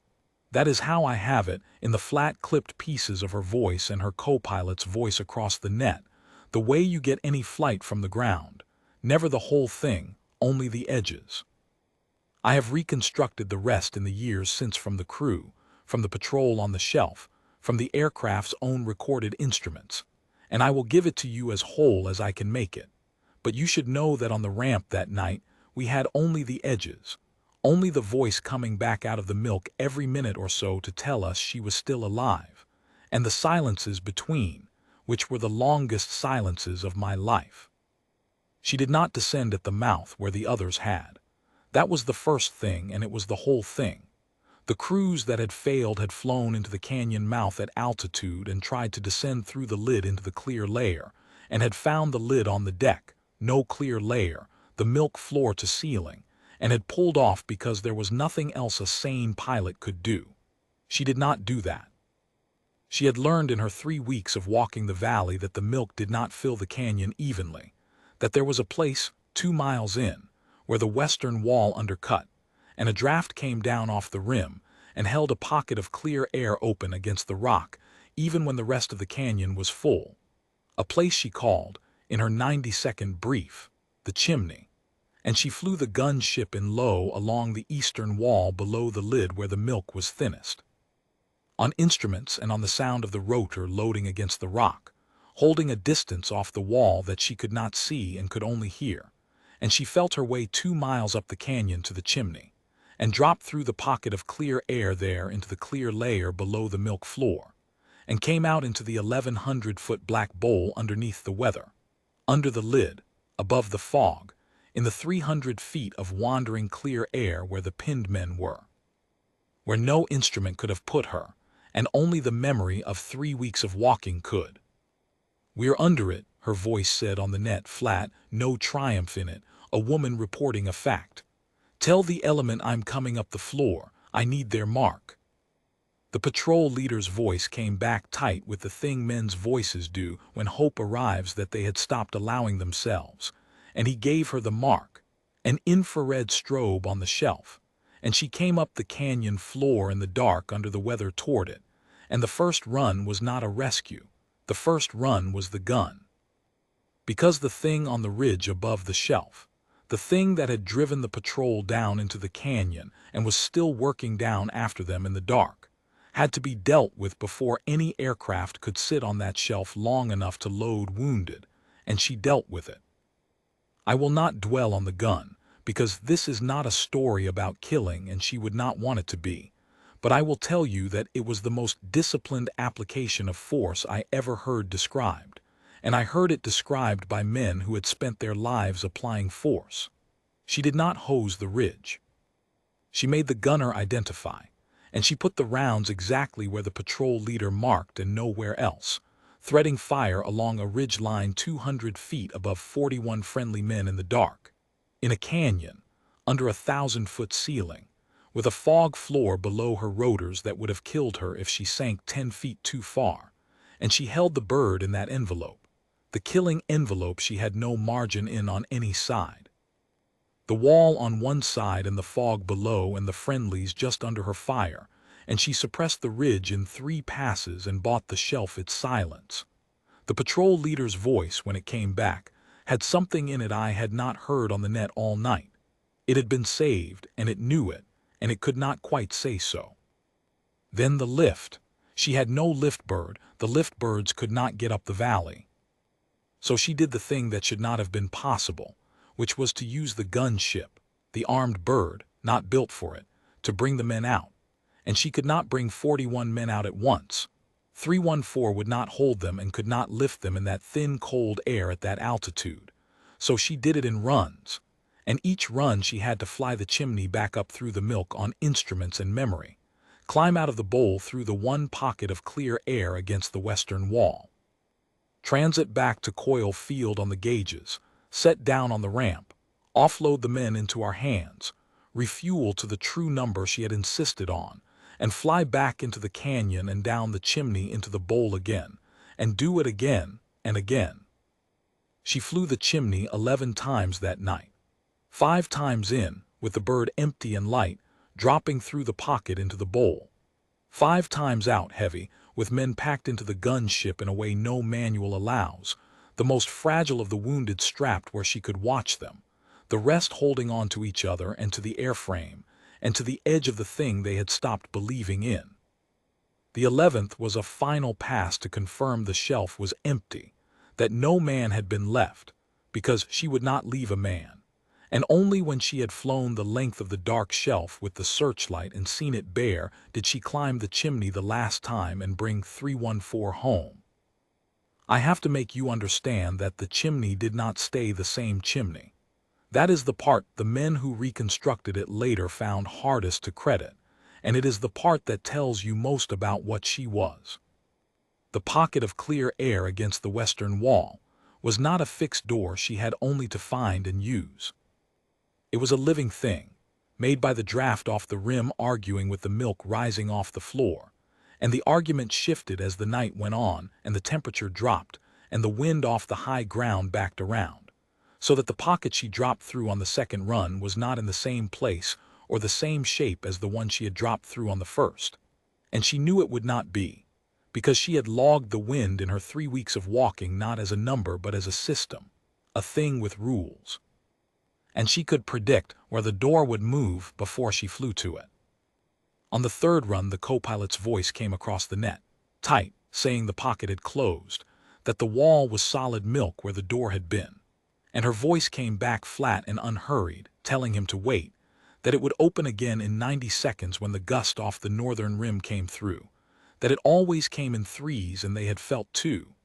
That is how I have it, in the flat clipped pieces of her voice and her co-pilot's voice across the net, the way you get any flight from the ground, never the whole thing, only the edges. I have reconstructed the rest in the years since from the crew, from the patrol on the shelf, from the aircraft's own recorded instruments, and I will give it to you as whole as I can make it. But you should know that on the ramp that night we had only the edges, only the voice coming back out of the milk every minute or so to tell us she was still alive, and the silences between, which were the longest silences of my life. She did not descend at the mouth where the others had. That was the first thing, and it was the whole thing. The crews that had failed had flown into the canyon mouth at altitude and tried to descend through the lid into the clear layer, and had found the lid on the deck, no clear layer, the milk floor to ceiling, and had pulled off because there was nothing else a sane pilot could do. She did not do that. She had learned in her 3 weeks of walking the valley that the milk did not fill the canyon evenly, that there was a place 2 miles in where the western wall undercut, and a draft came down off the rim and held a pocket of clear air open against the rock even when the rest of the canyon was full. A place she called, in her 90-second brief, the chimney, and she flew the gunship in low along the eastern wall below the lid where the milk was thinnest. On instruments and on the sound of the rotor loading against the rock, holding a distance off the wall that she could not see and could only hear, and she felt her way 2 miles up the canyon to the chimney, and dropped through the pocket of clear air there into the clear layer below the milk floor, and came out into the 1,100-foot black bowl underneath the weather, under the lid, above the fog, in the 300 feet of wandering clear air where the pinned men were, where no instrument could have put her, and only the memory of 3 weeks of walking could. "We're under it," her voice said on the net, flat, no triumph in it, a woman reporting a fact. "Tell the element I'm coming up the floor. I need their mark." The patrol leader's voice came back tight with the thing men's voices do when hope arrives that they had stopped allowing themselves, and he gave her the mark, an infrared strobe on the shelf, and she came up the canyon floor in the dark under the weather toward it, and the first run was not a rescue. The first run was the gun. Because the thing on the ridge above the shelf, The thing that had driven the patrol down into the canyon and was still working down after them in the dark, had to be dealt with before any aircraft could sit on that shelf long enough to load wounded, and she dealt with it. I will not dwell on the gun, because this is not a story about killing and she would not want it to be, but I will tell you that it was the most disciplined application of force I ever heard described, and I heard it described by men who had spent their lives applying force. She did not hose the ridge. She made the gunner identify, and she put the rounds exactly where the patrol leader marked and nowhere else, threading fire along a ridge line 200 feet above 41 friendly men in the dark, in a canyon, under a 1,000-foot ceiling, with a fog floor below her rotors that would have killed her if she sank 10 feet too far, and she held the bird in that envelope, the killing envelope she had no margin in on any side. The wall on one side and the fog below and the friendlies just under her fire, and she suppressed the ridge in 3 passes and bought the shelf its silence. The patrol leader's voice, when it came back, had something in it I had not heard on the net all night. It had been saved, and it knew it, and it could not quite say so. Then the lift. She had no lift bird. The lift birds could not get up the valley. So she did the thing that should not have been possible, which was to use the gunship, the armed bird, not built for it, to bring the men out. And she could not bring 41 men out at once. 314 would not hold them and could not lift them in that thin, cold air at that altitude. So she did it in runs. And each run she had to fly the chimney back up through the milk on instruments and memory, climb out of the bowl through the one pocket of clear air against the western wall, transit back to Coil Field on the gauges, set down on the ramp, offload the men into our hands, refuel to the true number she had insisted on, and fly back into the canyon and down the chimney into the bowl again, and do it again and again. She flew the chimney 11 times that night, 5 times in, with the bird empty and light, dropping through the pocket into the bowl, 5 times out heavy, with men packed into the gunship in a way no manual allows, the most fragile of the wounded strapped where she could watch them, the rest holding on to each other and to the airframe, and to the edge of the thing they had stopped believing in. The 11th was a final pass to confirm the shelf was empty, that no man had been left, because she would not leave a man, and only when she had flown the length of the dark shelf with the searchlight and seen it bare did she climb the chimney the last time and bring 314 home. I have to make you understand that the chimney did not stay the same chimney. That is the part the men who reconstructed it later found hardest to credit, and it is the part that tells you most about what she was. The pocket of clear air against the western wall was not a fixed door she had only to find and use. It was a living thing, made by the draft off the rim arguing with the milk rising off the floor, and the argument shifted as the night went on and the temperature dropped and the wind off the high ground backed around, so that the pocket she dropped through on the second run was not in the same place or the same shape as the one she had dropped through on the first. And she knew it would not be, because she had logged the wind in her 3 weeks of walking not as a number but as a system, a thing with rules. And she could predict where the door would move before she flew to it. On the third run, the co-pilot's voice came across the net, tight, saying the pocket had closed, that the wall was solid milk where the door had been. And her voice came back flat and unhurried, telling him to wait, that it would open again in 90 seconds when the gust off the northern rim came through, that it always came in threes and they had felt 2,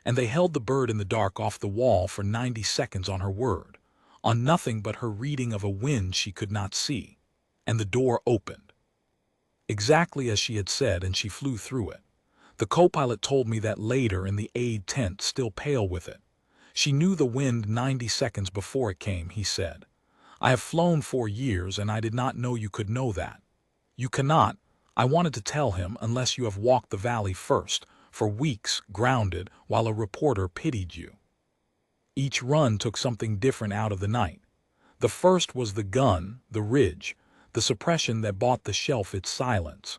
and they held the bird in the dark off the wall for 90 seconds on her word, on nothing but her reading of a wind she could not see, and the door opened. Exactly as she had said, and she flew through it. The co-pilot told me that later in the aid tent, still pale with it. She knew the wind 90 seconds before it came, he said. I have flown 4 years, and I did not know you could know that. You cannot, I wanted to tell him, unless you have walked the valley first, for weeks, grounded, while a reporter pitied you. Each run took something different out of the night. The first was the gun, the ridge, the suppression that bought the shelf its silence.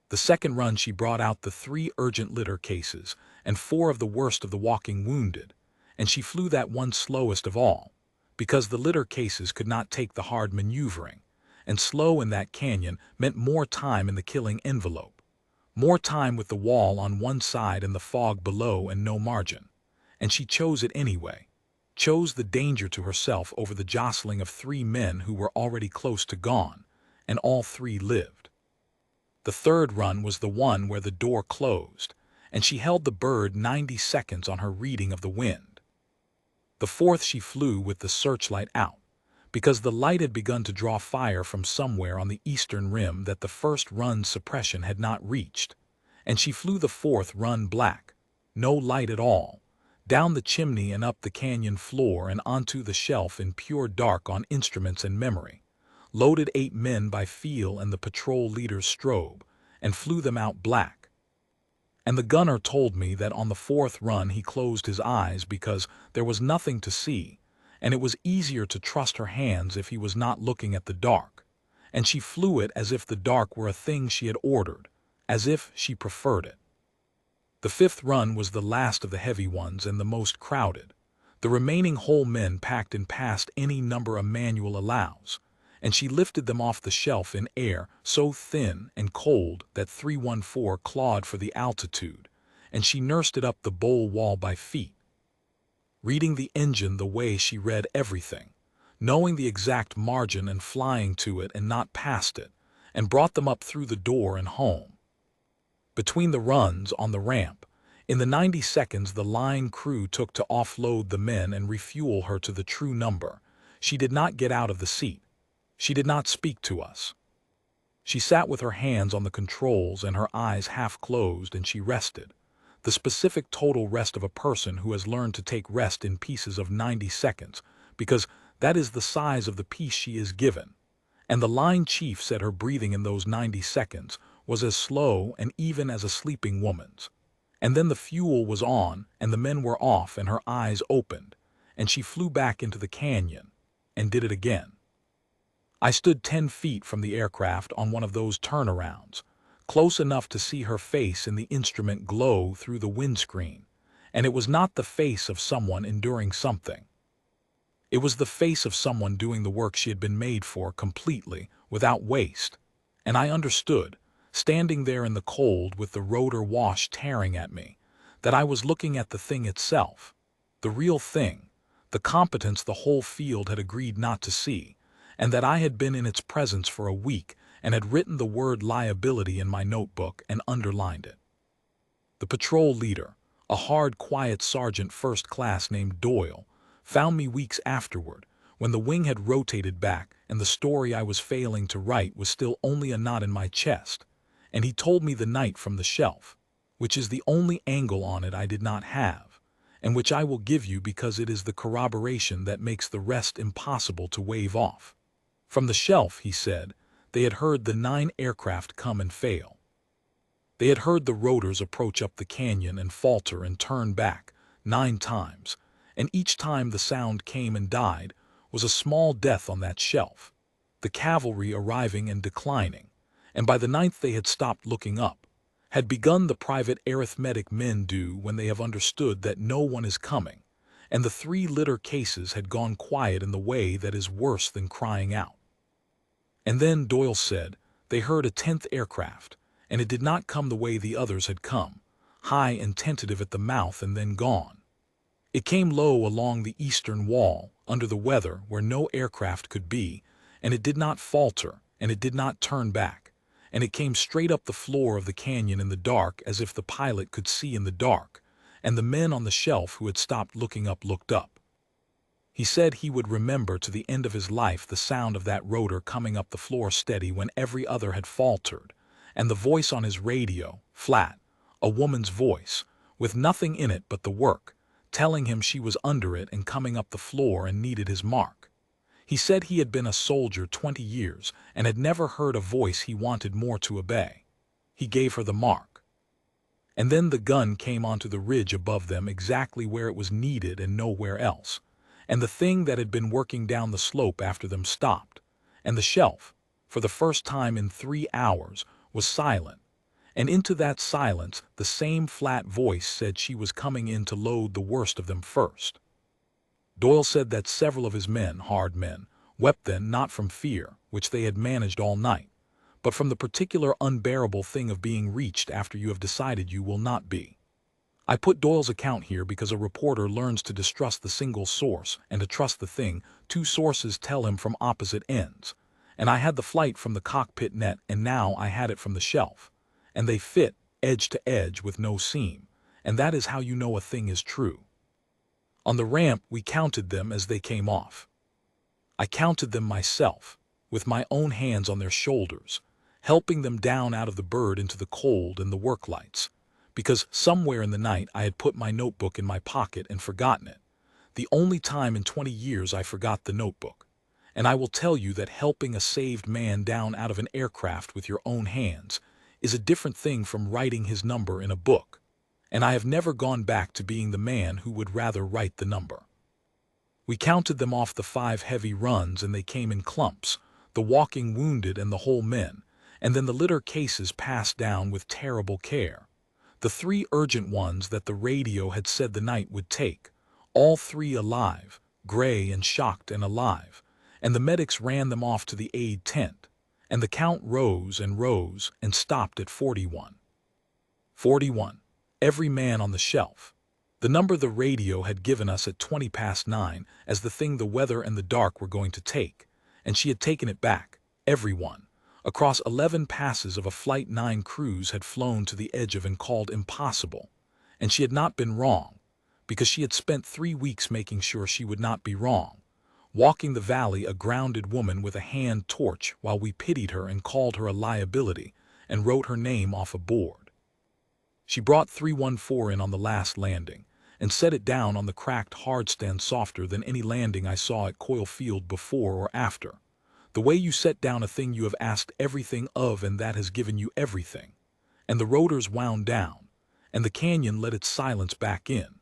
The second run she brought out the 3 urgent litter cases and 4 of the worst of the walking wounded, and she flew that one slowest of all, because the litter cases could not take the hard maneuvering, and slow in that canyon meant more time in the killing envelope, more time with the wall on one side and the fog below and no margin. And she chose it anyway, chose the danger to herself over the jostling of three men who were already close to gone, and all three lived. The third run was the one where the door closed, and she held the bird 90 seconds on her reading of the wind. The fourth she flew with the searchlight out, because the light had begun to draw fire from somewhere on the eastern rim that the first run's suppression had not reached, and she flew the fourth run black, no light at all, down the chimney and up the canyon floor and onto the shelf in pure dark on instruments and memory, loaded 8 men by feel and the patrol leader's strobe, and flew them out black. And the gunner told me that on the fourth run he closed his eyes because there was nothing to see, and it was easier to trust her hands if he was not looking at the dark, and she flew it as if the dark were a thing she had ordered, as if she preferred it. The fifth run was the last of the heavy ones and the most crowded, the remaining whole men packed in past any number a manual allows, and she lifted them off the shelf in air so thin and cold that 314 clawed for the altitude, and she nursed it up the bowl wall by feet, reading the engine the way she read everything, knowing the exact margin and flying to it and not past it, and brought them up through the door and home. Between the runs on the ramp, in the 90 seconds the line crew took to offload the men and refuel her to the true number, she did not get out of the seat. She did not speak to us. She sat with her hands on the controls and her eyes half closed, and she rested, the specific total rest of a person who has learned to take rest in pieces of 90 seconds, because that is the size of the piece she is given. And the line chief said her breathing in those 90 seconds was as slow and even as a sleeping woman's. And then the fuel was on, and the men were off, and her eyes opened, and she flew back into the canyon, and did it again. I stood 10 feet from the aircraft on one of those turnarounds, close enough to see her face in the instrument glow through the windscreen, and it was not the face of someone enduring something. It was the face of someone doing the work she had been made for completely, without waste, and I understood, standing there in the cold with the rotor wash tearing at me, that I was looking at the thing itself, the real thing, the competence the whole field had agreed not to see, and that I had been in its presence for a week and had written the word liability in my notebook and underlined it. The patrol leader, a hard, quiet sergeant first class named Doyle, found me weeks afterward, when the wing had rotated back and the story I was failing to write was still only a knot in my chest, and he told me the night from the shelf, which is the only angle on it I did not have, and which I will give you because it is the corroboration that makes the rest impossible to wave off. From the shelf, he said, they had heard the 9 aircraft come and fail. They had heard the rotors approach up the canyon and falter and turn back 9 times, and each time the sound came and died was a small death on that shelf, the cavalry arriving and declining, and by the 9th they had stopped looking up, had begun the private arithmetic men do when they have understood that no one is coming, and the 3 litter cases had gone quiet in the way that is worse than crying out. And then, Doyle said, they heard a 10th aircraft, and it did not come the way the others had come, high and tentative at the mouth and then gone. It came low along the eastern wall, under the weather where no aircraft could be, and it did not falter, and it did not turn back, and it came straight up the floor of the canyon in the dark as if the pilot could see in the dark, and the men on the shelf who had stopped looking up looked up. He said he would remember to the end of his life the sound of that rotor coming up the floor steady when every other had faltered, and the voice on his radio, flat, a woman's voice, with nothing in it but the work, telling him she was under it and coming up the floor and needed his mark. He said he had been a soldier 20 years and had never heard a voice he wanted more to obey. He gave her the mark. And then the gun came onto the ridge above them exactly where it was needed and nowhere else, and the thing that had been working down the slope after them stopped, and the shelf, for the first time in 3 hours, was silent, and into that silence the same flat voice said she was coming in to load the worst of them first. Doyle said that several of his men, hard men, wept then not from fear, which they had managed all night, but from the particular unbearable thing of being reached after you have decided you will not be. I put Doyle's account here because a reporter learns to distrust the single source and to trust the thing two sources tell him from opposite ends. And I had the flight from the cockpit net, and now I had it from the shelf. And they fit, edge to edge with no seam, and that is how you know a thing is true. On the ramp we counted them as they came off. I counted them myself, with my own hands on their shoulders, helping them down out of the bird into the cold and the work lights, because somewhere in the night I had put my notebook in my pocket and forgotten it. The only time in 20 years I forgot the notebook. And I will tell you that helping a saved man down out of an aircraft with your own hands is a different thing from writing his number in a book. And I have never gone back to being the man who would rather write the number. We counted them off the 5 heavy runs, and they came in clumps, the walking wounded and the whole men, and then the litter cases passed down with terrible care. The 3 urgent ones that the radio had said the night would take, all 3 alive, gray and shocked and alive, and the medics ran them off to the aid tent, and the count rose and stopped at 41. 41. Every man on the shelf. The number the radio had given us at 9:20 as the thing the weather and the dark were going to take, and she had taken it back, everyone. Across 11 passes of a Flight 9 cruise had flown to the edge of and called impossible, and she had not been wrong, because she had spent 3 weeks making sure she would not be wrong, walking the valley a grounded woman with a hand torch while we pitied her and called her a liability and wrote her name off a board. She brought 314 in on the last landing and set it down on the cracked hardstand softer than any landing I saw at Coyle Field before or after. The way you set down a thing you have asked everything of and that has given you everything. And the rotors wound down, and the canyon let its silence back in.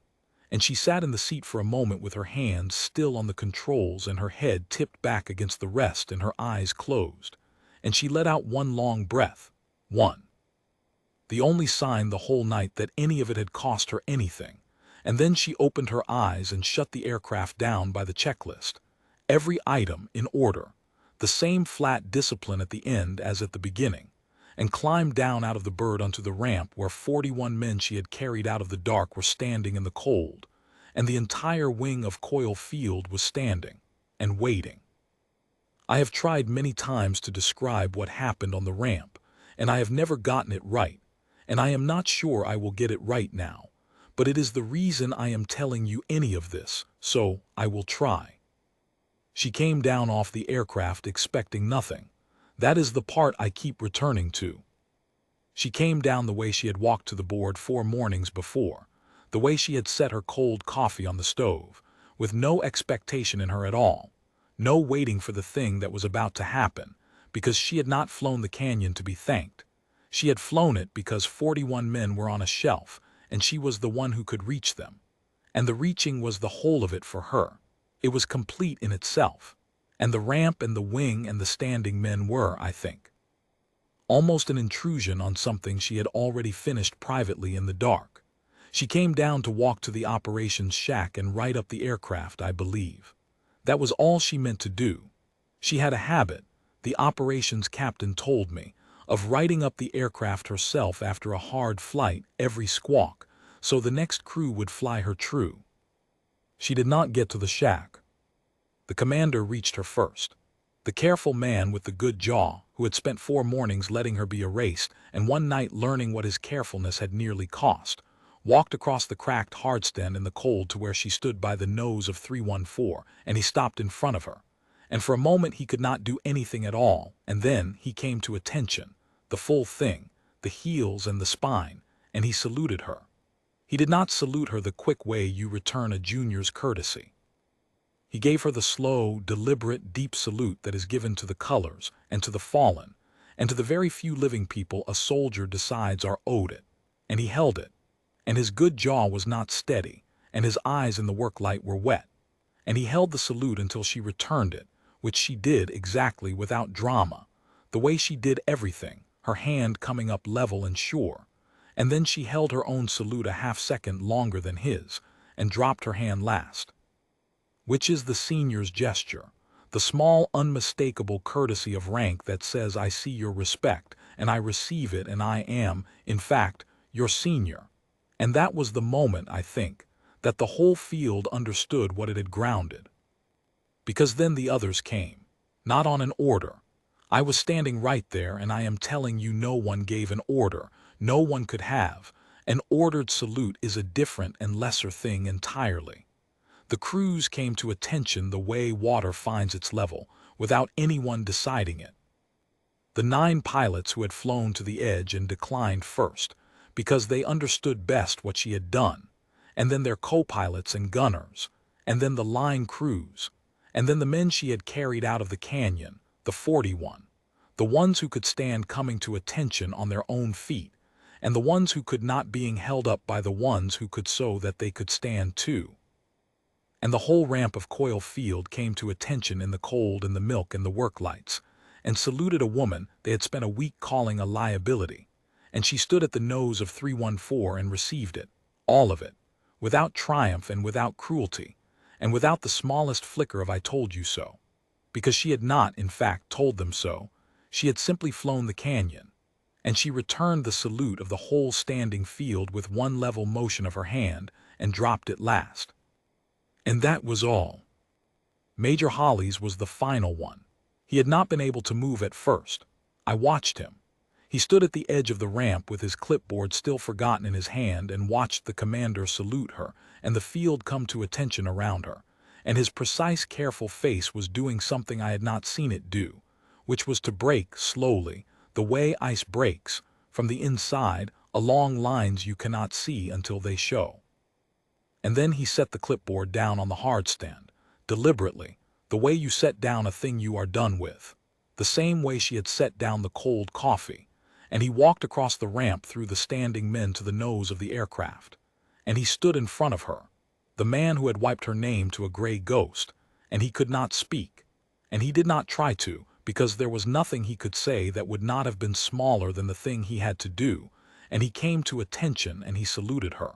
And she sat in the seat for a moment with her hands still on the controls and her head tipped back against the rest and her eyes closed. And she let out one long breath. One. The only sign the whole night that any of it had cost her anything. And then she opened her eyes and shut the aircraft down by the checklist. Every item in order. The same flat discipline at the end as at the beginning, and climbed down out of the bird onto the ramp where 41 men she had carried out of the dark were standing in the cold, and the entire wing of Coyle Field was standing and waiting. I have tried many times to describe what happened on the ramp, and I have never gotten it right, and I am not sure I will get it right now, but it is the reason I am telling you any of this, so I will try. She came down off the aircraft expecting nothing. That is the part I keep returning to. She came down the way she had walked to the board 4 mornings before, the way she had set her cold coffee on the stove, with no expectation in her at all, no waiting for the thing that was about to happen, because she had not flown the canyon to be thanked. She had flown it because 41 men were on a shelf, and she was the one who could reach them. And the reaching was the whole of it for her. It was complete in itself, and the ramp and the wing and the standing men were, I think, almost an intrusion on something she had already finished privately in the dark. She came down to walk to the operations shack and write up the aircraft, I believe. That was all she meant to do. She had a habit, the operations captain told me, of writing up the aircraft herself after a hard flight, every squawk, so the next crew would fly her true. She did not get to the shack. The commander reached her first. The careful man with the good jaw, who had spent 4 mornings letting her be erased and 1 night learning what his carefulness had nearly cost, walked across the cracked hardstand in the cold to where she stood by the nose of 314, and he stopped in front of her. And for a moment he could not do anything at all, and then he came to attention, the full thing, the heels and the spine, and he saluted her. He did not salute her the quick way you return a junior's courtesy. He gave her the slow, deliberate, deep salute that is given to the colors and to the fallen, and to the very few living people a soldier decides are owed it. And he held it, and his good jaw was not steady, and his eyes in the work light were wet. And he held the salute until she returned it, which she did exactly without drama, the way she did everything, her hand coming up level and sure. And then she held her own salute a half second longer than his, and dropped her hand last. which is the senior's gesture, the small, unmistakable courtesy of rank that says, I see your respect, and I receive it, and I am, in fact, your senior. And that was the moment, I think, that the whole field understood what it had grounded. Because then the others came, not on an order. I was standing right there, and I am telling you, no one gave an order, no one could have. An ordered salute is a different and lesser thing entirely. The crews came to attention the way water finds its level, without anyone deciding it. The 9 pilots who had flown to the edge and declined first, because they understood best what she had done, and then their co-pilots and gunners, and then the line crews, and then the men she had carried out of the canyon, the 41, the ones who could stand coming to attention on their own feet, and the ones who could not, being held up by the ones who could, so that they could stand too. And the whole ramp of Coil Field came to attention in the cold and the milk and the work lights, and saluted a woman they had spent a week calling a liability, and she stood at the nose of 314 and received it, all of it, without triumph and without cruelty, and without the smallest flicker of I told you so, because she had not, in fact, told them so. She had simply flown the canyon, and she returned the salute of the whole standing field with one level motion of her hand, and dropped it last. And that was all. Major Holly's was the final one. He had not been able to move at first. I watched him. He stood at the edge of the ramp with his clipboard still forgotten in his hand and watched the commander salute her and the field come to attention around her, and his precise, careful face was doing something I had not seen it do, which was to break slowly, the way ice breaks, from the inside, along lines you cannot see until they show. And then he set the clipboard down on the hard stand, deliberately, the way you set down a thing you are done with, the same way she had set down the cold coffee, and he walked across the ramp through the standing men to the nose of the aircraft, and he stood in front of her, the man who had wiped her name to a gray ghost, and he could not speak, and he did not try to, because there was nothing he could say that would not have been smaller than the thing he had to do, and he came to attention and he saluted her.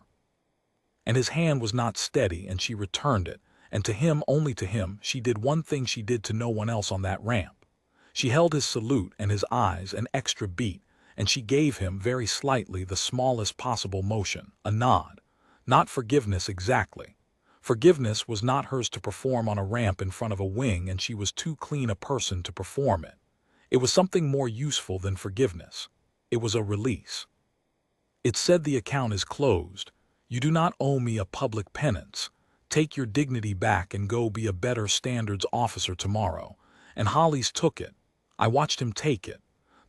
And his hand was not steady, and she returned it, and to him, only to him, she did one thing she did to no one else on that ramp. She held his salute and his eyes an extra beat, and she gave him, very slightly, the smallest possible motion, a nod. Not forgiveness exactly. Forgiveness was not hers to perform on a ramp in front of a wing, and she was too clean a person to perform it. It was something more useful than forgiveness. It was a release. It said, the account is closed. You do not owe me a public penance. Take your dignity back and go be a better standards officer tomorrow. And Holly's took it. I watched him take it,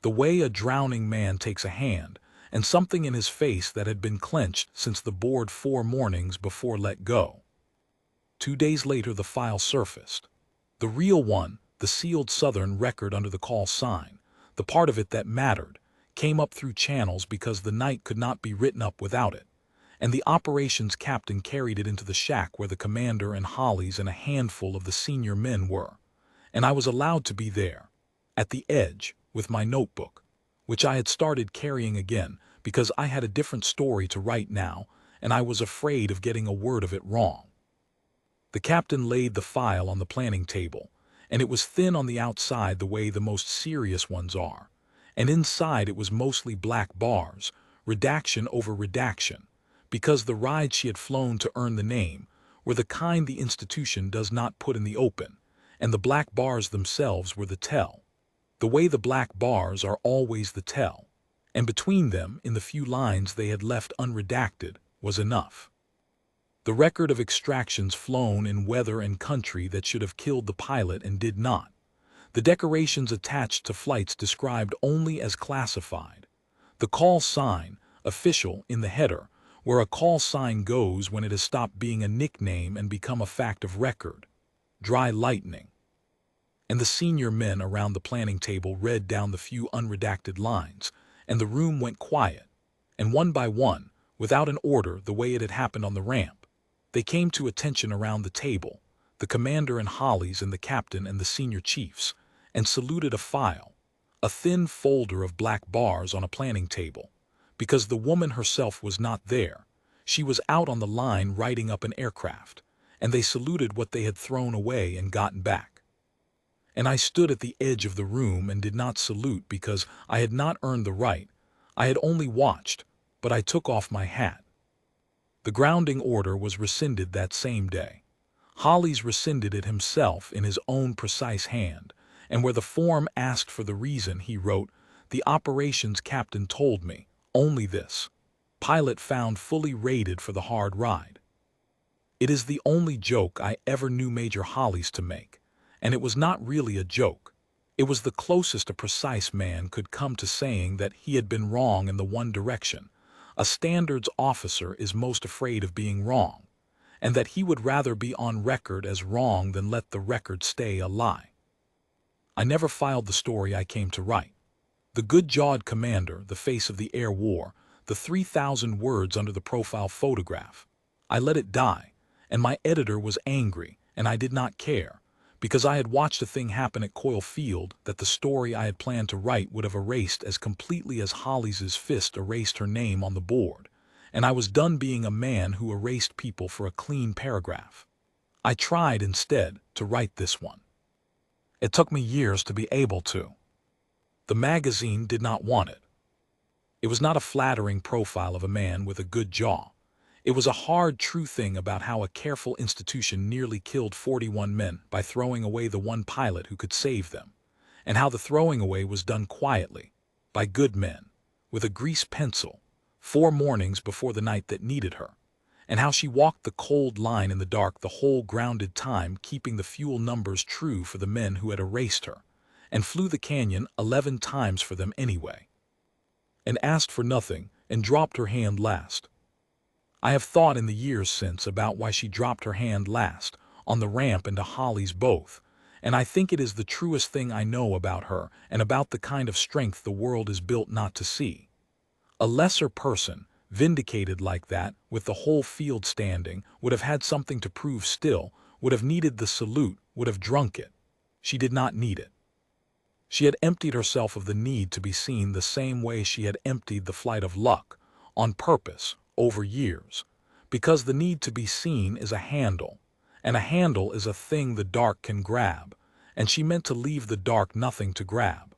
the way a drowning man takes a hand, and something in his face that had been clenched since the board 4 mornings before let go. 2 days later the file surfaced. The real one, the sealed Southern record under the call sign, the part of it that mattered, came up through channels because the night could not be written up without it, and the operations captain carried it into the shack where the commander and Hollies and a handful of the senior men were, and I was allowed to be there, at the edge, with my notebook, which I had started carrying again because I had a different story to write now, and I was afraid of getting a word of it wrong. The captain laid the file on the planning table, and it was thin on the outside the way the most serious ones are, and inside it was mostly black bars, redaction over redaction, because the rides she had flown to earn the name were the kind the institution does not put in the open, and the black bars themselves were the tell, the way the black bars are always the tell, and between them, in the few lines they had left unredacted, was enough. The record of extractions flown in weather and country that should have killed the pilot and did not. The decorations attached to flights described only as classified. The call sign, official, in the header, where a call sign goes when it has stopped being a nickname and become a fact of record. Dry lightning. And the senior men around the planning table read down the few unredacted lines, and the room went quiet. And one by one, without an order the way it had happened on the ramp, they came to attention around the table, the commander and Hollies and the captain and the senior chiefs, and saluted a file, a thin folder of black bars on a planning table, because the woman herself was not there. She was out on the line writing up an aircraft, and they saluted what they had thrown away and gotten back. And I stood at the edge of the room and did not salute because I had not earned the right. I had only watched, but I took off my hat. The grounding order was rescinded that same day. Hollis rescinded it himself in his own precise hand, and where the form asked for the reason, he wrote, "The operations captain told me, only this. Pilot found fully rated for the hard ride." It is the only joke I ever knew Major Hollis to make, and it was not really a joke. It was the closest a precise man could come to saying that he had been wrong in the one direction. A standards officer is most afraid of being wrong, and that he would rather be on record as wrong than let the record stay a lie. I never filed the story I came to write. The good-jawed commander, the face of the air war, the 3,000 words under the profile photograph. I let it die, and my editor was angry, and I did not care, because I had watched a thing happen at Coyle Field that the story I had planned to write would have erased as completely as Hollis's fist erased her name on the board, and I was done being a man who erased people for a clean paragraph. I tried, instead, to write this one. It took me years to be able to. The magazine did not want it. It was not a flattering profile of a man with a good jaw. It was a hard, true thing about how a careful institution nearly killed 41 men by throwing away the one pilot who could save them, and how the throwing away was done quietly, by good men, with a grease pencil, 4 mornings before the night that needed her, and how she walked the cold line in the dark the whole grounded time, keeping the fuel numbers true for the men who had erased her, and flew the canyon 11 times for them anyway, and asked for nothing, and dropped her hand last. I have thought in the years since about why she dropped her hand last, on the ramp and to Hollis both, and I think it is the truest thing I know about her and about the kind of strength the world is built not to see. A lesser person, vindicated like that, with the whole field standing, would have had something to prove still, would have needed the salute, would have drunk it. She did not need it. She had emptied herself of the need to be seen the same way she had emptied the flight of luck, on purpose, over years, because the need to be seen is a handle, and a handle is a thing the dark can grab, and she meant to leave the dark nothing to grab.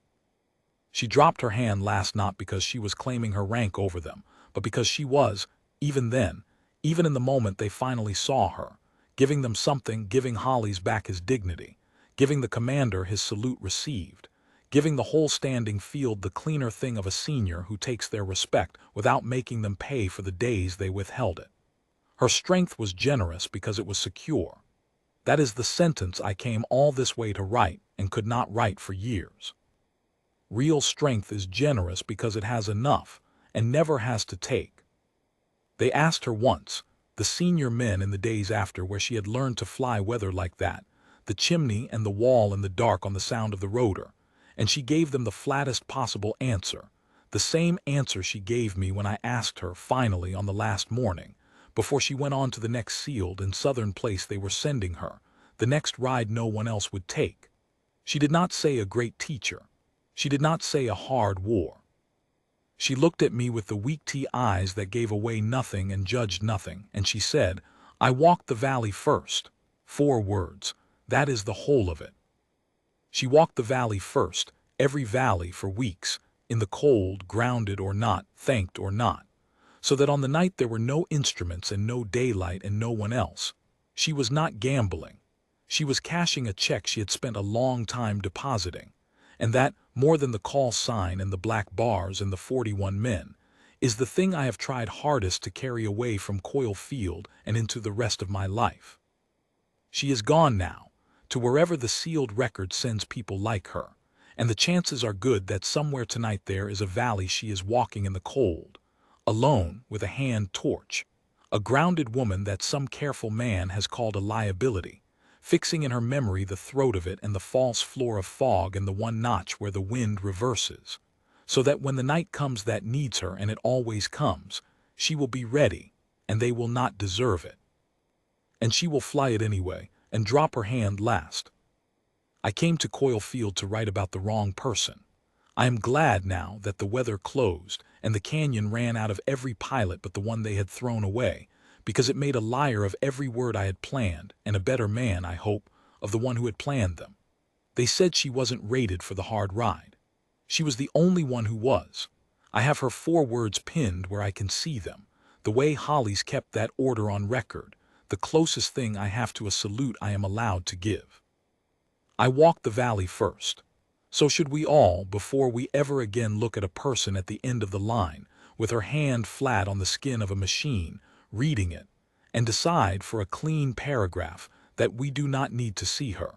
She dropped her hand last not because she was claiming her rank over them, but because she was, even then, even in the moment they finally saw her, giving them something, giving Hollis back his dignity, giving the commander his salute received, giving the whole standing field the cleaner thing of a senior who takes their respect without making them pay for the days they withheld it. Her strength was generous because it was secure. That is the sentence I came all this way to write and could not write for years. Real strength is generous because it has enough and never has to take. They asked her once, the senior men in the days after, where she had learned to fly weather like that, the chimney and the wall in the dark on the sound of the rotor, and she gave them the flattest possible answer, the same answer she gave me when I asked her, finally, on the last morning, before she went on to the next sealed and southern place they were sending her, the next ride no one else would take. She did not say a great teacher. She did not say a hard war. She looked at me with the weak-tea eyes that gave away nothing and judged nothing, and she said, "I walked the valley first." 4 words. That is the whole of it. She walked the valley first, every valley for weeks, in the cold, grounded or not, thanked or not, so that on the night there were no instruments and no daylight and no one else. She was not gambling. She was cashing a check she had spent a long time depositing, and that, more than the call sign and the black bars and the 41 men, is the thing I have tried hardest to carry away from Coyle Field and into the rest of my life. She is gone now, to wherever the sealed record sends people like her, and the chances are good that somewhere tonight there is a valley she is walking in the cold, alone with a hand torch, a grounded woman that some careful man has called a liability, fixing in her memory the throat of it and the false floor of fog and the one notch where the wind reverses, so that when the night comes that needs her, and it always comes, she will be ready, and they will not deserve it. And she will fly it anyway, and drop her hand last. I came to Coyle Field to write about the wrong person. I am glad now that the weather closed and the canyon ran out of every pilot but the one they had thrown away, because it made a liar of every word I had planned and a better man, I hope, of the one who had planned them. They said she wasn't rated for the hard ride. She was the only one who was. I have her 4 words pinned where I can see them, the way Holly's kept that order on record, the closest thing I have to a salute I am allowed to give. I walked the valley first. So should we all, before we ever again look at a person at the end of the line, with her hand flat on the skin of a machine, reading it, and decide for a clean paragraph that we do not need to see her.